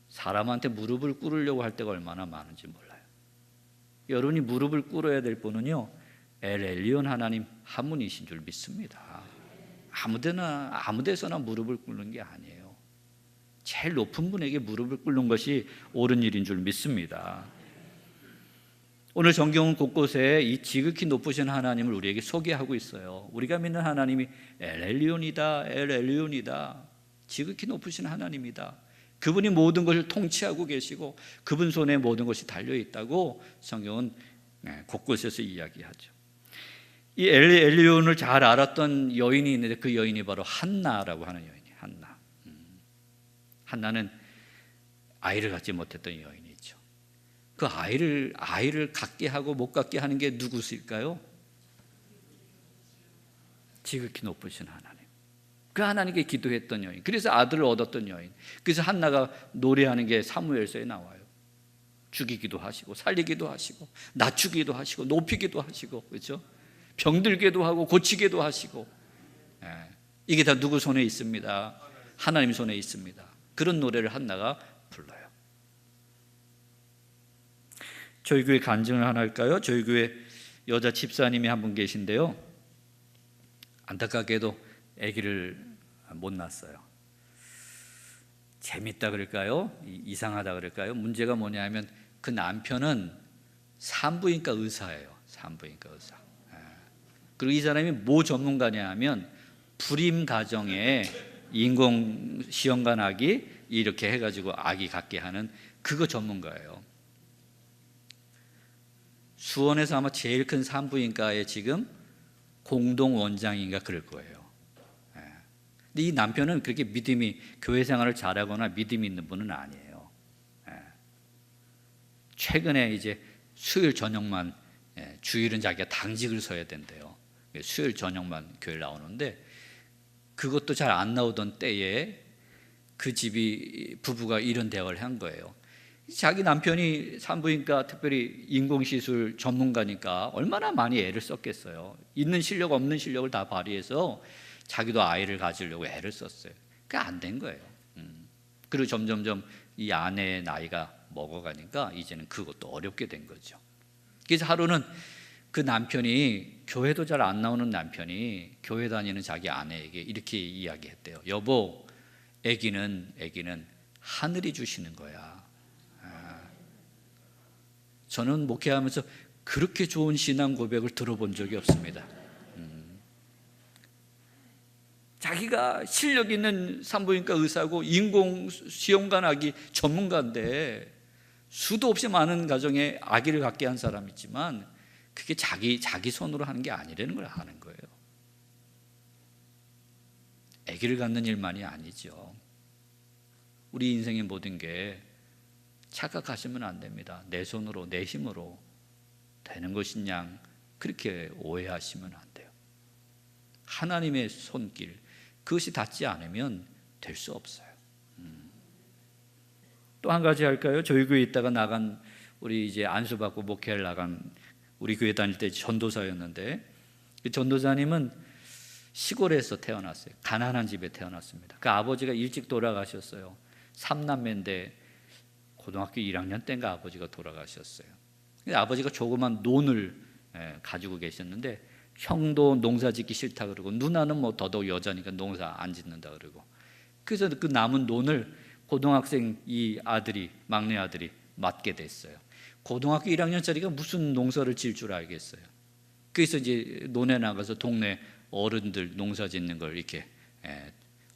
사람한테 무릎을 꿇으려고 할 때가 얼마나 많은지 몰라요. 여러분이 무릎을 꿇어야 될 분은요, 엘 엘리온 하나님 한 분이신 줄 믿습니다. 아무 데서나 무릎을 꿇는 게 아니에요. 제일 높은 분에게 무릎을 꿇는 것이 옳은 일인 줄 믿습니다. 오늘 성경은 곳곳에 이 지극히 높으신 하나님을 우리에게 소개하고 있어요. 우리가 믿는 하나님이 엘 엘리온이다. 지극히 높으신 하나님이다. 그분이 모든 것을 통치하고 계시고 그분 손에 모든 것이 달려있다고 성경은 곳곳에서 이야기하죠. 이 엘리온을 잘 알았던 여인이 있는데 그 여인이 바로 한나라고 하는 여인이에요. 한나는 아이를 갖지 못했던 여인이죠. 그 아이를 갖게 하고 못 갖게 하는 게 누구일까요? 지극히 높으신 하나님. 그 하나님께 기도했던 여인. 그래서 아들을 얻었던 여인. 그래서 한나가 노래하는 게 사무엘서에 나와요. 죽이기도 하시고 살리기도 하시고 낮추기도 하시고 높이기도 하시고, 그렇죠? 병들게도 하고 고치게도 하시고. 이게 다 누구 손에 있습니다? 하나님 손에 있습니다. 그런 노래를 한나가 불러요. 저희 교회 간증을 하나 할까요? 저희 교회 여자 집사님이 한 분 계신데요. 안타깝게도 아기를 못 낳았어요. 재밌다 그럴까요? 이상하다 그럴까요? 문제가 뭐냐면 그 남편은 산부인과 의사예요. 산부인과 의사. 그리고 이 사람이 뭐 전문가냐 하면 불임 가정에 인공 시험관 아기 이렇게 해가지고 아기 갖게 하는 그거 전문가예요. 수원에서 아마 제일 큰 산부인과에 지금 공동 원장인가 그럴 거예요. 근데 이 남편은 그렇게 믿음이 교회 생활을 잘하거나 믿음이 있는 분은 아니에요. 최근에 이제 수요일 저녁만 주일은 자기가 당직을 서야 된대요. 수요일 저녁만 교회 나오는데 그것도 잘 안 나오던 때에 그 집이 부부가 이런 대화를 한 거예요. 자기 남편이 산부인과 특별히 인공시술 전문가니까 얼마나 많이 애를 썼겠어요. 있는 실력 없는 실력을 다 발휘해서 자기도 아이를 가지려고 애를 썼어요. 그게 안 된 거예요. 그리고 점점점 이 아내의 나이가 먹어가니까 이제는 그것도 어렵게 된 거죠. 그래서 하루는 그 남편이 교회도 잘 안 나오는 남편이 교회 다니는 자기 아내에게 이렇게 이야기했대요. 여보, 아기는 하늘이 주시는 거야. 저는 목회하면서 그렇게 좋은 신앙 고백을 들어본 적이 없습니다. 자기가 실력 있는 산부인과 의사고 인공 시험관 아기 전문가인데 수도 없이 많은 가정에 아기를 갖게 한 사람이지만 그게 자기 손으로 하는 게 아니라는 걸 아는 거예요. 아기를 갖는 일만이 아니죠. 우리 인생의 모든 게 착각하시면 안 됩니다. 내 손으로 내 힘으로 되는 것이냐 그렇게 오해하시면 안 돼요. 하나님의 손길 그것이 닿지 않으면 될 수 없어요. 또 한 가지 할까요? 저희 교회에 있다가 나간 우리 이제 안수받고 목회를 나간 우리 교회 다닐 때 전도사였는데 그 전도사님은 시골에서 태어났어요. 가난한 집에 태어났습니다. 그 아버지가 일찍 돌아가셨어요. 3남매인데 고등학교 1학년 때인가 아버지가 돌아가셨어요. 아버지가 조그만 논을 가지고 계셨는데 형도 농사 짓기 싫다 그러고 누나는 뭐 더더욱 여자니까 농사 안 짓는다 그러고 그래서 그 남은 논을 고등학생 이 아들이 막내 아들이 맡게 됐어요. 고등학교 1학년짜리가 무슨 농사를 지을 줄 알겠어요. 그래서 이제 논에 나가서 동네 어른들 농사 짓는 걸 이렇게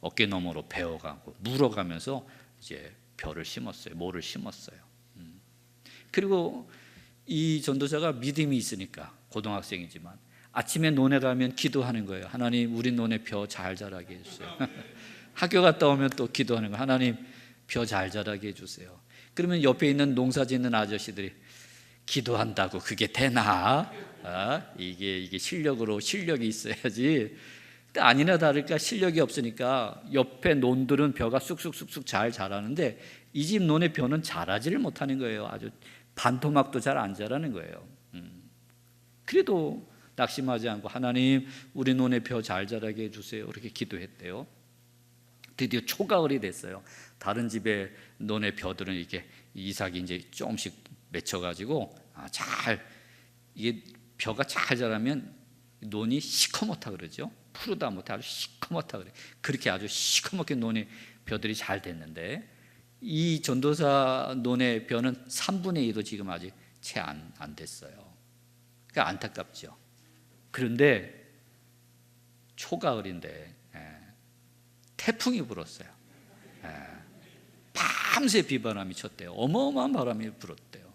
어깨 너머로 배워가고 물어가면서 이제 벼를 심었어요. 모를 심었어요. 그리고 이 전도자가 믿음이 있으니까 고등학생이지만 아침에 논에 가면 기도하는 거예요. 하나님 우리 논에 벼 잘 자라게 해주세요. 학교 갔다 오면 또 기도하는 거예요. 하나님 벼 잘 자라게 해주세요. 그러면 옆에 있는 농사 짓는 아저씨들이 기도한다고 그게 되나? 이게 실력이 있어야지. 근데 아니나 다를까 실력이 없으니까 옆에 논들은 벼가 쑥쑥쑥쑥 잘 자라는데 이 집 논의 벼는 자라지를 못하는 거예요. 아주 반토막도 잘 안 자라는 거예요. 그래도 낙심하지 않고 하나님 우리 논의 벼 잘 자라게 해주세요. 그렇게 기도했대요. 드디어 초가을이 됐어요. 다른 집의 논의 벼들은 이렇게 이삭이 이제 조금씩 맺혀가지고 이게 벼가 잘 자라면 논이 시커멓다 그러죠. 푸르다 못해 아주 시커멓다 그래. 그렇게 아주 시커멓게 논의 벼들이 잘 됐는데 이 전도사 논의 벼는 3분의 2도 지금 아직 채 안 됐어요. 그러니까 안타깝죠. 그런데 초가을인데 태풍이 불었어요. 밤새 비바람이 쳤대요. 어마어마한 바람이 불었대요.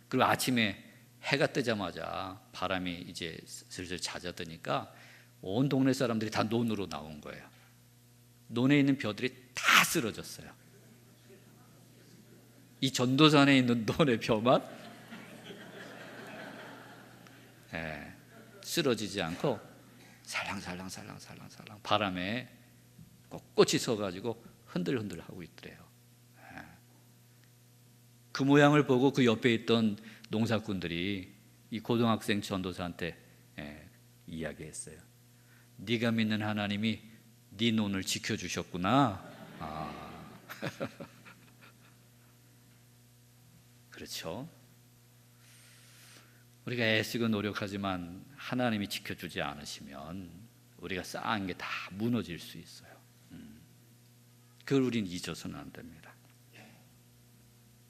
그리고 아침에 해가 뜨자마자 바람이 이제 슬슬 잦아드니까 온 동네 사람들이 다 논으로 나온 거예요. 논에 있는 벼들이 다 쓰러졌어요. 이 전도산에 있는 논의 벼만 쓰러지지 않고 살랑살랑 바람에 꼿꼿이 서가지고 흔들흔들 하고 있더래요. 그 모양을 보고 그 옆에 있던 농사꾼들이 이 고등학생 전도사한테 이야기했어요. 네가 믿는 하나님이 네 논을 지켜주셨구나. 그렇죠. 우리가 애쓰고 노력하지만 하나님이 지켜주지 않으시면 우리가 쌓은 게 다 무너질 수 있어요. 그걸 우리는 잊어서는 안 됩니다.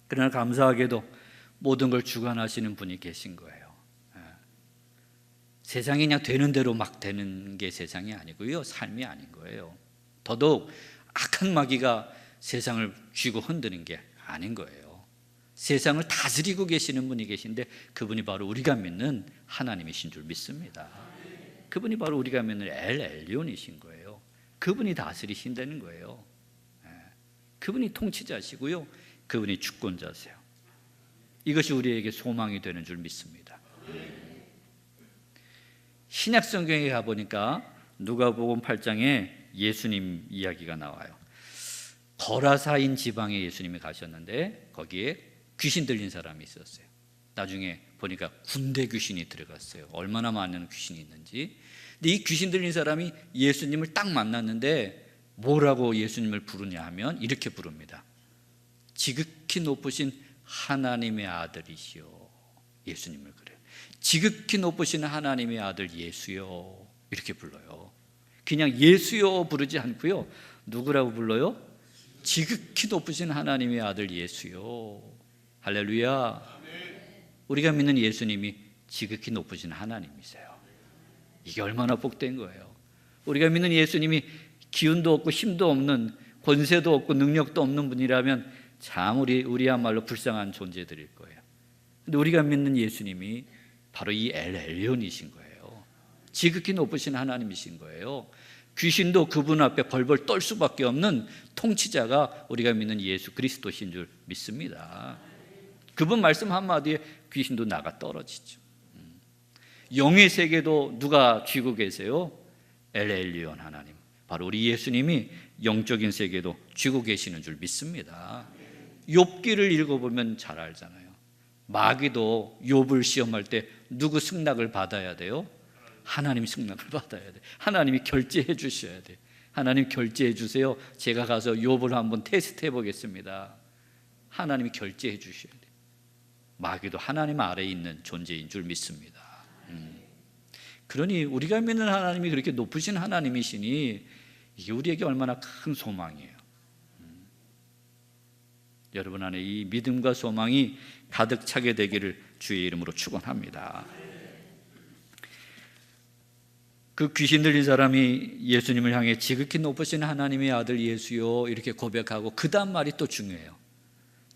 그러나 감사하게도 모든 걸 주관하시는 분이 계신 거예요. 세상이 그냥 되는 대로 막 되는 게 세상이 아니고요, 삶이 아닌 거예요. 더더욱 악한 마귀가 세상을 쥐고 흔드는 게 아닌 거예요. 세상을 다스리고 계시는 분이 계신데 그분이 바로 우리가 믿는 하나님이신 줄 믿습니다. 그분이 바로 우리가 믿는 엘 엘리온이신 거예요. 그분이 다스리신다는 거예요. 그분이 통치자시고요, 그분이 주권자세요. 이것이 우리에게 소망이 되는 줄 믿습니다. 신약 성경에 가보니까 누가복음 8장에 예수님 이야기가 나와요. 거라사인 지방에 예수님이 가셨는데 거기에 귀신 들린 사람이 있었어요. 나중에 보니까 군대 귀신이 들어갔어요. 얼마나 많은 귀신이 있는지. 근데 이 귀신 들린 사람이 예수님을 딱 만났는데 뭐라고 예수님을 부르냐 하면 이렇게 부릅니다. 지극히 높으신 하나님의 아들이시오. 예수님을 그래요. 지극히 높으신 하나님의 아들 예수요, 이렇게 불러요. 그냥 예수요 부르지 않고요, 누구라고 불러요? 지극히 높으신 하나님의 아들 예수요. 할렐루야. 우리가 믿는 예수님이 지극히 높으신 하나님이세요. 이게 얼마나 복된 거예요. 우리가 믿는 예수님이 기운도 없고 힘도 없는, 권세도 없고 능력도 없는 분이라면 참 우리야말로 불쌍한 존재들일 거예요. 근데 우리가 믿는 예수님이 바로 이 엘 엘리온이신 거예요. 지극히 높으신 하나님이신 거예요. 귀신도 그분 앞에 벌벌 떨 수밖에 없는 통치자가 우리가 믿는 예수 그리스도신 줄 믿습니다. 그분 말씀 한마디에 귀신도 나가 떨어지죠. 영의 세계도 누가 쥐고 계세요? 엘 엘리온 하나님, 바로 우리 예수님이 영적인 세계도 쥐고 계시는 줄 믿습니다. 욥기를 읽어보면 잘 알잖아요. 마귀도 욥을 시험할 때 누구 승낙을 받아야 돼요? 하나님 승낙을 받아야 돼. 하나님이 결제해 주셔야 돼. 하나님 결제해 주세요. 제가 가서 욥을 한번 테스트해 보겠습니다. 하나님이 결제해 주셔야 돼. 마귀도 하나님 아래에 있는 존재인 줄 믿습니다. 그러니 우리가 믿는 하나님이 그렇게 높으신 하나님이시니 이게 우리에게 얼마나 큰 소망이에요. 여러분 안에 이 믿음과 소망이 가득 차게 되기를 주의 이름으로 축원합니다. 그 귀신 들린 사람이 예수님을 향해 지극히 높으신 하나님의 아들 예수요 이렇게 고백하고 그 다음 말이 또 중요해요.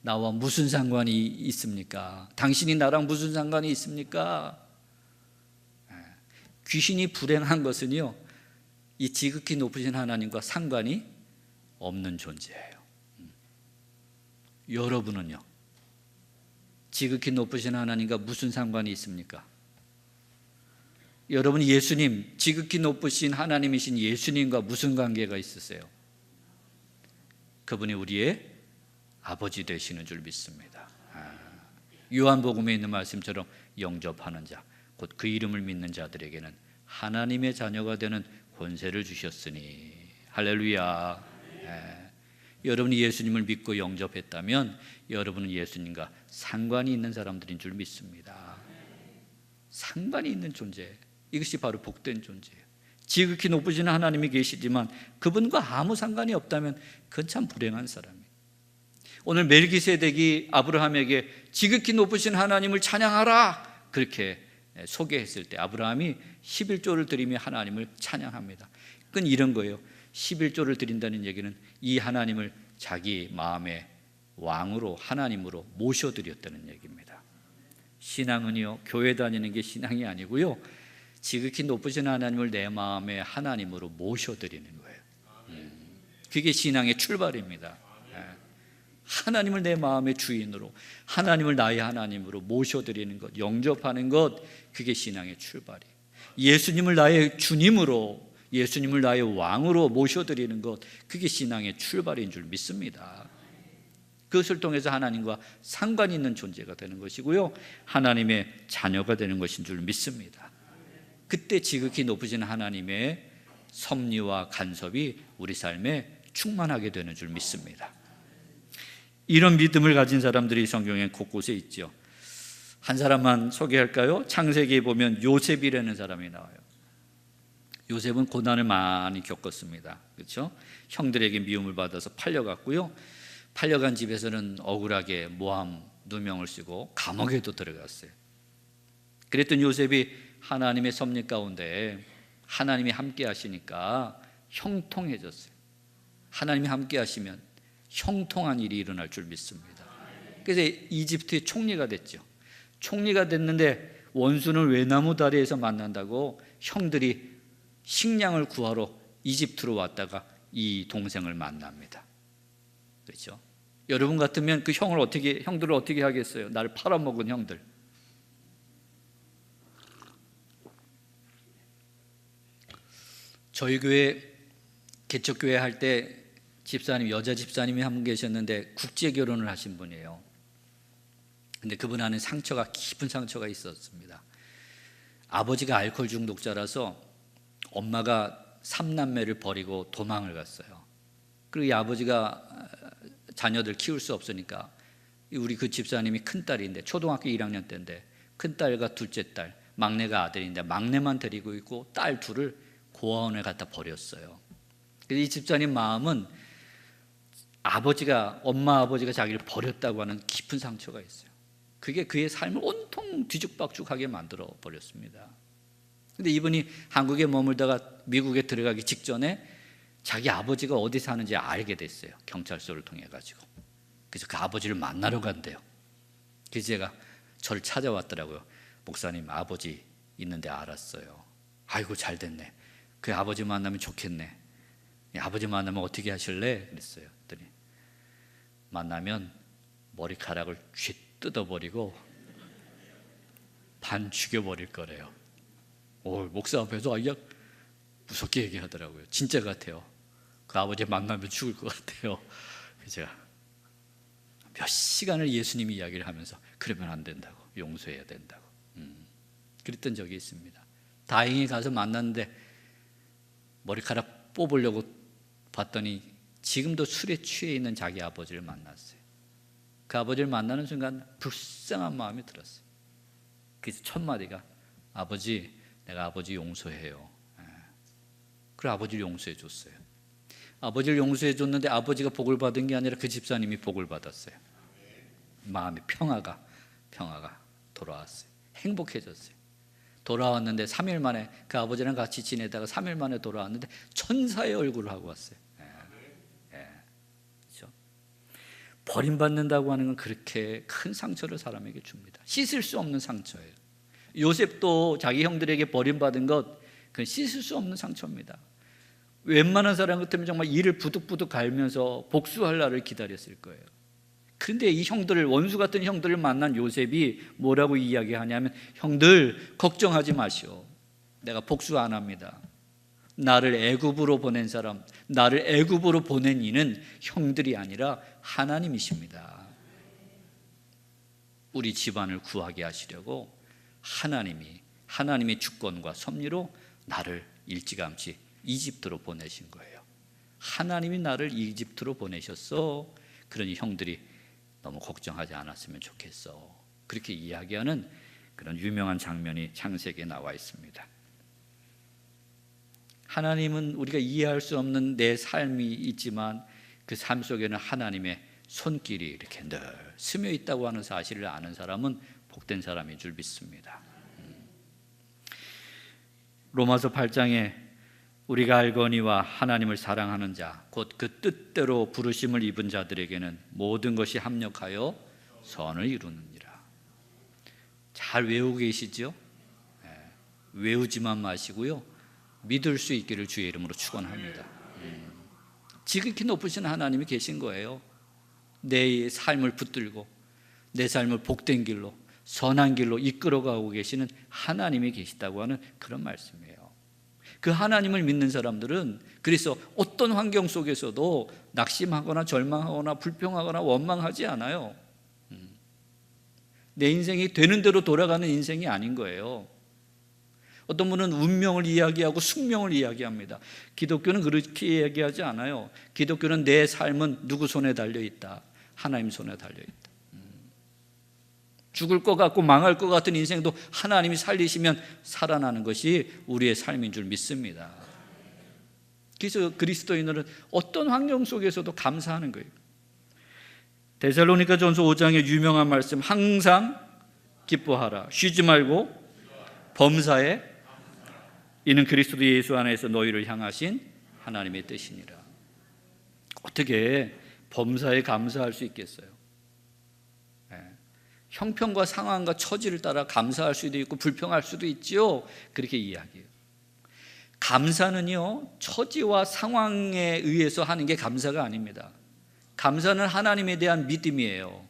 나와 무슨 상관이 있습니까? 당신이 나랑 무슨 상관이 있습니까? 귀신이 불행한 것은요, 이 지극히 높으신 하나님과 상관이 없는 존재예요. 여러분은요, 지극히 높으신 하나님과 무슨 상관이 있습니까? 여러분 예수님, 지극히 높으신 하나님이신 예수님과 무슨 관계가 있으세요? 그분이 우리의 아버지 되시는 줄 믿습니다. 요한복음에 있는 말씀처럼 영접하는 자, 곧 그 이름을 믿는 자들에게는 하나님의 자녀가 되는 권세를 주셨으니 할렐루야. 여러분이 예수님을 믿고 영접했다면 여러분은 예수님과 상관이 있는 사람들인 줄 믿습니다. 상관이 있는 존재, 이것이 바로 복된 존재예요. 지극히 높으신 하나님이 계시지만 그분과 아무 상관이 없다면 그건 참 불행한 사람이에요. 오늘 멜기세덱이 아브라함에게 지극히 높으신 하나님을 찬양하라 그렇게 소개했을 때 아브라함이 11조를 드리며 하나님을 찬양합니다. 그건 이런 거예요. 11조를 드린다는 얘기는 이 하나님을 자기 마음의 왕으로 하나님으로 모셔드렸다는 얘기입니다. 신앙은요, 교회 다니는 게 신앙이 아니고요, 지극히 높으신 하나님을 내 마음의 하나님으로 모셔드리는 거예요. 그게 신앙의 출발입니다. 하나님을 내 마음의 주인으로, 하나님을 나의 하나님으로 모셔드리는 것, 영접하는 것, 그게 신앙의 출발이에요. 예수님을 나의 주님으로, 예수님을 나의 왕으로 모셔드리는 것, 그게 신앙의 출발인 줄 믿습니다. 그것을 통해서 하나님과 상관이 있는 존재가 되는 것이고요, 하나님의 자녀가 되는 것인 줄 믿습니다. 그때 지극히 높으신 하나님의 섭리와 간섭이 우리 삶에 충만하게 되는 줄 믿습니다. 이런 믿음을 가진 사람들이 성경에 곳곳에 있죠. 한 사람만 소개할까요? 창세기에 보면 요셉이라는 사람이 나와요. 요셉은 고난을 많이 겪었습니다. 그렇죠? 형들에게 미움을 받아서 팔려갔고요. 팔려간 집에서는 억울하게 모함 누명을 쓰고 감옥에도 들어갔어요. 그랬던 요셉이 하나님의 섭리 가운데 하나님이 함께 하시니까 형통해졌어요. 하나님이 함께 하시면 형통한 일이 일어날 줄 믿습니다. 그래서 이집트의 총리가 됐죠. 총리가 됐는데 원수는 외나무 다리에서 만난다고 형들이 식량을 구하러 이집트로 왔다가 이 동생을 만납니다. 그렇죠? 여러분 같으면 그 형들을 어떻게 하겠어요? 나를 팔아먹은 형들. 저희 교회 개척교회 할 때 집사님, 여자 집사님이 한 분 계셨는데 국제 결혼을 하신 분이에요. 근데 그분 안에 깊은 상처가 있었습니다. 아버지가 알코올 중독자라서 엄마가 3남매를 버리고 도망을 갔어요. 그리고 이 아버지가 자녀들 키울 수 없으니까 우리 그 집사님이 큰딸인데 초등학교 1학년 때인데 큰딸과 둘째 딸, 막내가 아들인데 막내만 데리고 있고 딸 둘을 고아원에 갖다 버렸어요. 그래서 이 집사님 마음은 엄마 아버지가 자기를 버렸다고 하는 깊은 상처가 있어요. 그게 그의 삶을 온통 뒤죽박죽하게 만들어 버렸습니다. 근데 이분이 한국에 머물다가 미국에 들어가기 직전에 자기 아버지가 어디 사는지 알게 됐어요. 경찰서를 통해 가지고. 그래서 그 아버지를 만나러 간대요. 그래서 제가 저를 찾아왔더라고요. 목사님, 아버지 있는데 알았어요. 아이고 잘 됐네. 그 아버지 만나면 좋겠네. 아버지 만나면 어떻게 하실래? 그랬어요. 그랬더니 만나면 머리카락을 쥐 뜯어버리고 반 죽여버릴 거래요. 목사 앞에서 아이가 무섭게 얘기하더라고요. 진짜 같아요. 그 아버지 만나면 죽을 것 같아요. 제가 몇 시간을 예수님이 이야기를 하면서 그러면 안 된다고, 용서해야 된다고 그랬던 적이 있습니다. 다행히 가서 만났는데 머리카락 뽑으려고 봤더니 지금도 술에 취해 있는 자기 아버지를 만났어요. 그 아버지를 만나는 순간 불쌍한 마음이 들었어요. 그래서 첫 마디가 아버지, 내가 아버지 용서해요. 그래 아버지를 용서해 줬어요. 아버지를 용서해 줬는데 아버지가 복을 받은 게 아니라 그 집사님이 복을 받았어요. 마음의 평화가 돌아왔어요. 행복해졌어요. 돌아왔는데 3일 만에 그 아버지랑 같이 지내다가 3일 만에 돌아왔는데 천사의 얼굴을 하고 왔어요. 그렇죠? 버림받는다고 하는 건 그렇게 큰 상처를 사람에게 줍니다. 씻을 수 없는 상처예요. 요셉도 자기 형들에게 버림받은 것, 그건 씻을 수 없는 상처입니다. 웬만한 사람 같으면 정말 이를 부득부득 갈면서 복수할 날을 기다렸을 거예요. 그런데 이 원수 같은 형들을 만난 요셉이 뭐라고 이야기하냐면, 형들 걱정하지 마시오. 내가 복수 안 합니다. 나를 애굽으로 보낸 사람, 나를 애굽으로 보낸 이는 형들이 아니라 하나님이십니다. 우리 집안을 구하게 하시려고 하나님의 주권과 섭리로 나를 일찌감치 이집트로 보내신 거예요. 하나님이 나를 이집트로 보내셨어. 그러니 형들이 너무 걱정하지 않았으면 좋겠어. 그렇게 이야기하는 그런 유명한 장면이 창세기에 나와 있습니다. 하나님은 우리가 이해할 수 없는 내 삶이 있지만 그 삶 속에는 하나님의 손길이 이렇게 늘 스며 있다고 하는 사실을 아는 사람은 복된 사람인 줄 믿습니다. 로마서 8장에 우리가 알거니와 하나님을 사랑하는 자, 곧 그 뜻대로 부르심을 입은 자들에게는 모든 것이 합력하여 선을 이루느니라. 잘 외우고 계시죠? 외우지만 마시고요, 믿을 수 있기를 주의 이름으로 축원합니다. 지극히 높으신 하나님이 계신 거예요. 내 삶을 붙들고 내 삶을 복된 길로, 선한 길로 이끌어가고 계시는 하나님이 계시다고 하는 그런 말씀이에요. 그 하나님을 믿는 사람들은 그래서 어떤 환경 속에서도 낙심하거나 절망하거나 불평하거나 원망하지 않아요. 내 인생이 되는 대로 돌아가는 인생이 아닌 거예요. 어떤 분은 운명을 이야기하고 숙명을 이야기합니다. 기독교는 그렇게 이야기하지 않아요. 기독교는 내 삶은 누구 손에 달려있다? 하나님 손에 달려있다. 죽을 것 같고 망할 것 같은 인생도 하나님이 살리시면 살아나는 것이 우리의 삶인 줄 믿습니다. 그래서 그리스도인들은 어떤 환경 속에서도 감사하는 거예요. 데살로니가전서 5장의 유명한 말씀, 항상 기뻐하라, 쉬지 말고 범사에 이는 그리스도 예수 안에서 너희를 향하신 하나님의 뜻이니라. 어떻게 범사에 감사할 수 있겠어요? 형편과 상황과 처지를 따라 감사할 수도 있고 불평할 수도 있지요. 그렇게 이야기해요. 감사는요, 처지와 상황에 의해서 하는 게 감사가 아닙니다. 감사는 하나님에 대한 믿음이에요.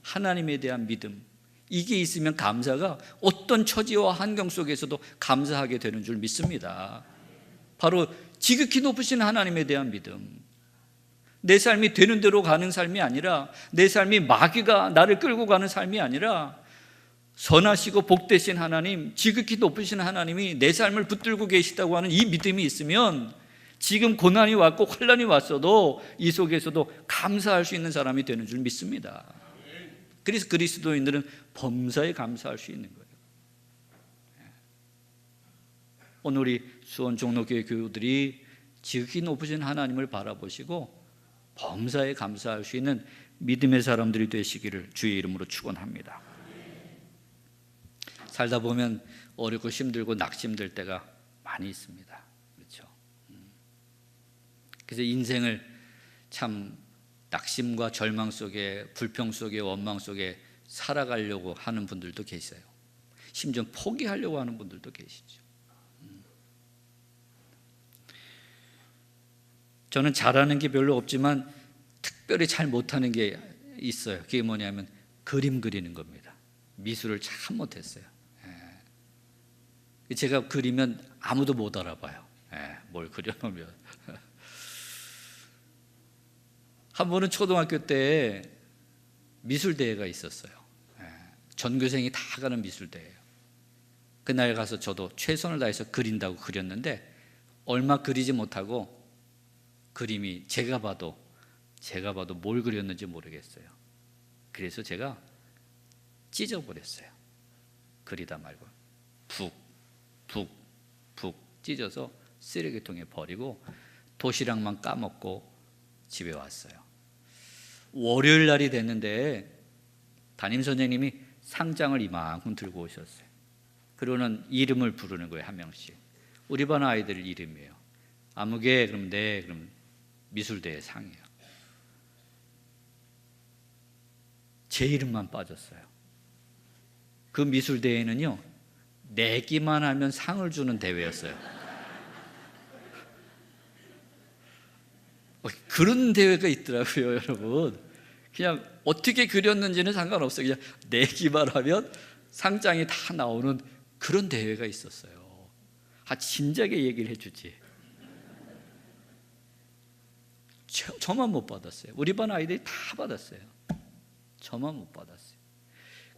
하나님에 대한 믿음. 이게 있으면 감사가 어떤 처지와 환경 속에서도 감사하게 되는 줄 믿습니다. 바로 지극히 높으신 하나님에 대한 믿음. 내 삶이 되는 대로 가는 삶이 아니라, 내 삶이 마귀가 나를 끌고 가는 삶이 아니라, 선하시고 복되신 하나님, 지극히 높으신 하나님이 내 삶을 붙들고 계시다고 하는 이 믿음이 있으면 지금 고난이 왔고 환난이 왔어도 이 속에서도 감사할 수 있는 사람이 되는 줄 믿습니다. 그래서 그리스도인들은 범사에 감사할 수 있는 거예요. 오늘 우리 수원 종로교회 교우들이 지극히 높으신 하나님을 바라보시고 범사에 감사할 수 있는 믿음의 사람들이 되시기를 주의 이름으로 축원합니다. 살다 보면 어렵고 힘들고 낙심될 때가 많이 있습니다. 그렇죠? 그래서 인생을 참 낙심과 절망 속에, 불평 속에, 원망 속에 살아가려고 하는 분들도 계세요. 심지어 포기하려고 하는 분들도 계시죠. 저는 잘하는 게 별로 없지만 특별히 잘 못하는 게 있어요. 그게 뭐냐면 그림 그리는 겁니다. 미술을 참 못했어요. 제가 그리면 아무도 못 알아봐요. 뭘 그려놓으면. 한 번은 초등학교 때 미술대회가 있었어요. 전교생이 다 가는 미술대회예요. 그날 가서 저도 최선을 다해서 그린다고 그렸는데 얼마 그리지 못하고 그림이 제가 봐도 뭘 그렸는지 모르겠어요. 그래서 제가 찢어버렸어요. 그리다 말고 푹 찢어서 쓰레기통에 버리고 도시락만 까먹고 집에 왔어요. 월요일 날이 됐는데 담임선생님이 상장을 이만큼 들고 오셨어요. 그러고는 이름을 부르는 거예요. 한 명씩. 우리 반 아이들 이름이에요. 아무개, 그럼 네, 그럼 미술대회 상이에요. 제 이름만 빠졌어요. 그 미술대회는요, 내기만 하면 상을 주는 대회였어요. 그런 대회가 있더라고요, 여러분. 그냥 어떻게 그렸는지는 상관없어요. 그냥 내기만 하면 상장이 다 나오는 그런 대회가 있었어요. 진작에 얘기를 해주지. 저만 못 받았어요. 우리 반 아이들이 다 받았어요. 저만 못 받았어요.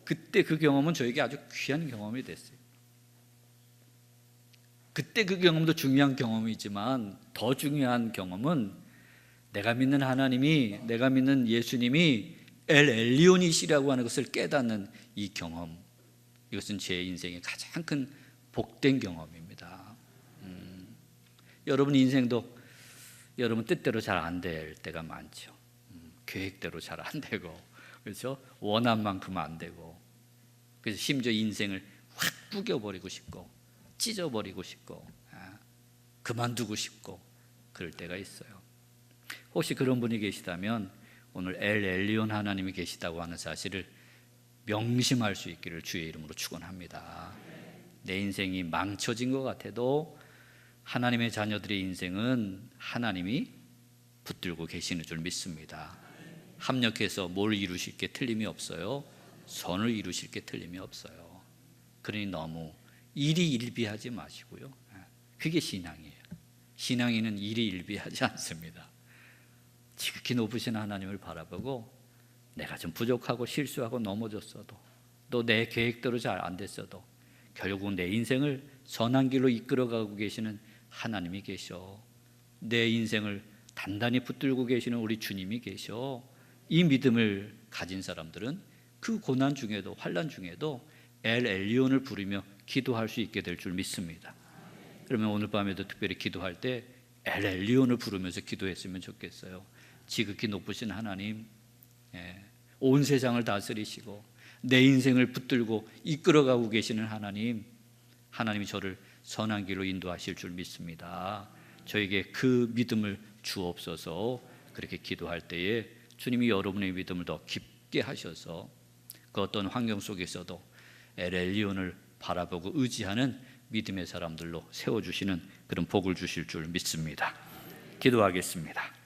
그때 그 경험은 저에게 아주 귀한 경험이 됐어요. 그때 그 경험도 중요한 경험이지만 더 중요한 경험은 내가 믿는 하나님이, 내가 믿는 예수님이 엘 엘리온이시라고 하는 것을 깨닫는 이 경험, 이것은 제 인생의 가장 큰 복된 경험입니다. 여러분 인생도 여러분 뜻대로 잘 안 될 때가 많죠. 계획대로 잘 안 되고, 그렇죠? 원한 만큼 안 되고, 그래서 심지어 인생을 확 구겨버리고 싶고 찢어버리고 싶고 그만두고 싶고 그럴 때가 있어요. 혹시 그런 분이 계시다면 오늘 엘 엘리온 하나님이 계시다고 하는 사실을 명심할 수 있기를 주의 이름으로 축원합니다. 내 인생이 망쳐진 것 같아도 하나님의 자녀들의 인생은 하나님이 붙들고 계시는 줄 믿습니다. 합력해서 뭘 이루실 게 틀림이 없어요. 선을 이루실 게 틀림이 없어요. 그러니 너무 일희일비하지 마시고요. 그게 신앙이에요. 신앙인은 일희일비하지 않습니다. 지극히 높으신 하나님을 바라보고 내가 좀 부족하고 실수하고 넘어졌어도 또 내 계획대로 잘 안 됐어도 결국 내 인생을 선한 길로 이끌어가고 계시는 하나님이 계셔. 내 인생을 단단히 붙들고 계시는 우리 주님이 계셔. 이 믿음을 가진 사람들은 그 고난 중에도, 환난 중에도 엘 엘리온을 부르며 기도할 수 있게 될 줄 믿습니다. 그러면 오늘 밤에도 특별히 기도할 때 엘 엘리온을 부르면서 기도했으면 좋겠어요. 지극히 높으신 하나님, 온 세상을 다스리시고 내 인생을 붙들고 이끌어가고 계시는 하나님, 하나님이 저를 선한 길로 인도하실 줄 믿습니다. 저에게 그 믿음을 주옵소서. 그렇게 기도할 때에 주님이 여러분의 믿음을 더 깊게 하셔서 그 어떤 환경 속에서도 엘 엘리온을 바라보고 의지하는 믿음의 사람들로 세워주시는 그런 복을 주실 줄 믿습니다. 기도하겠습니다.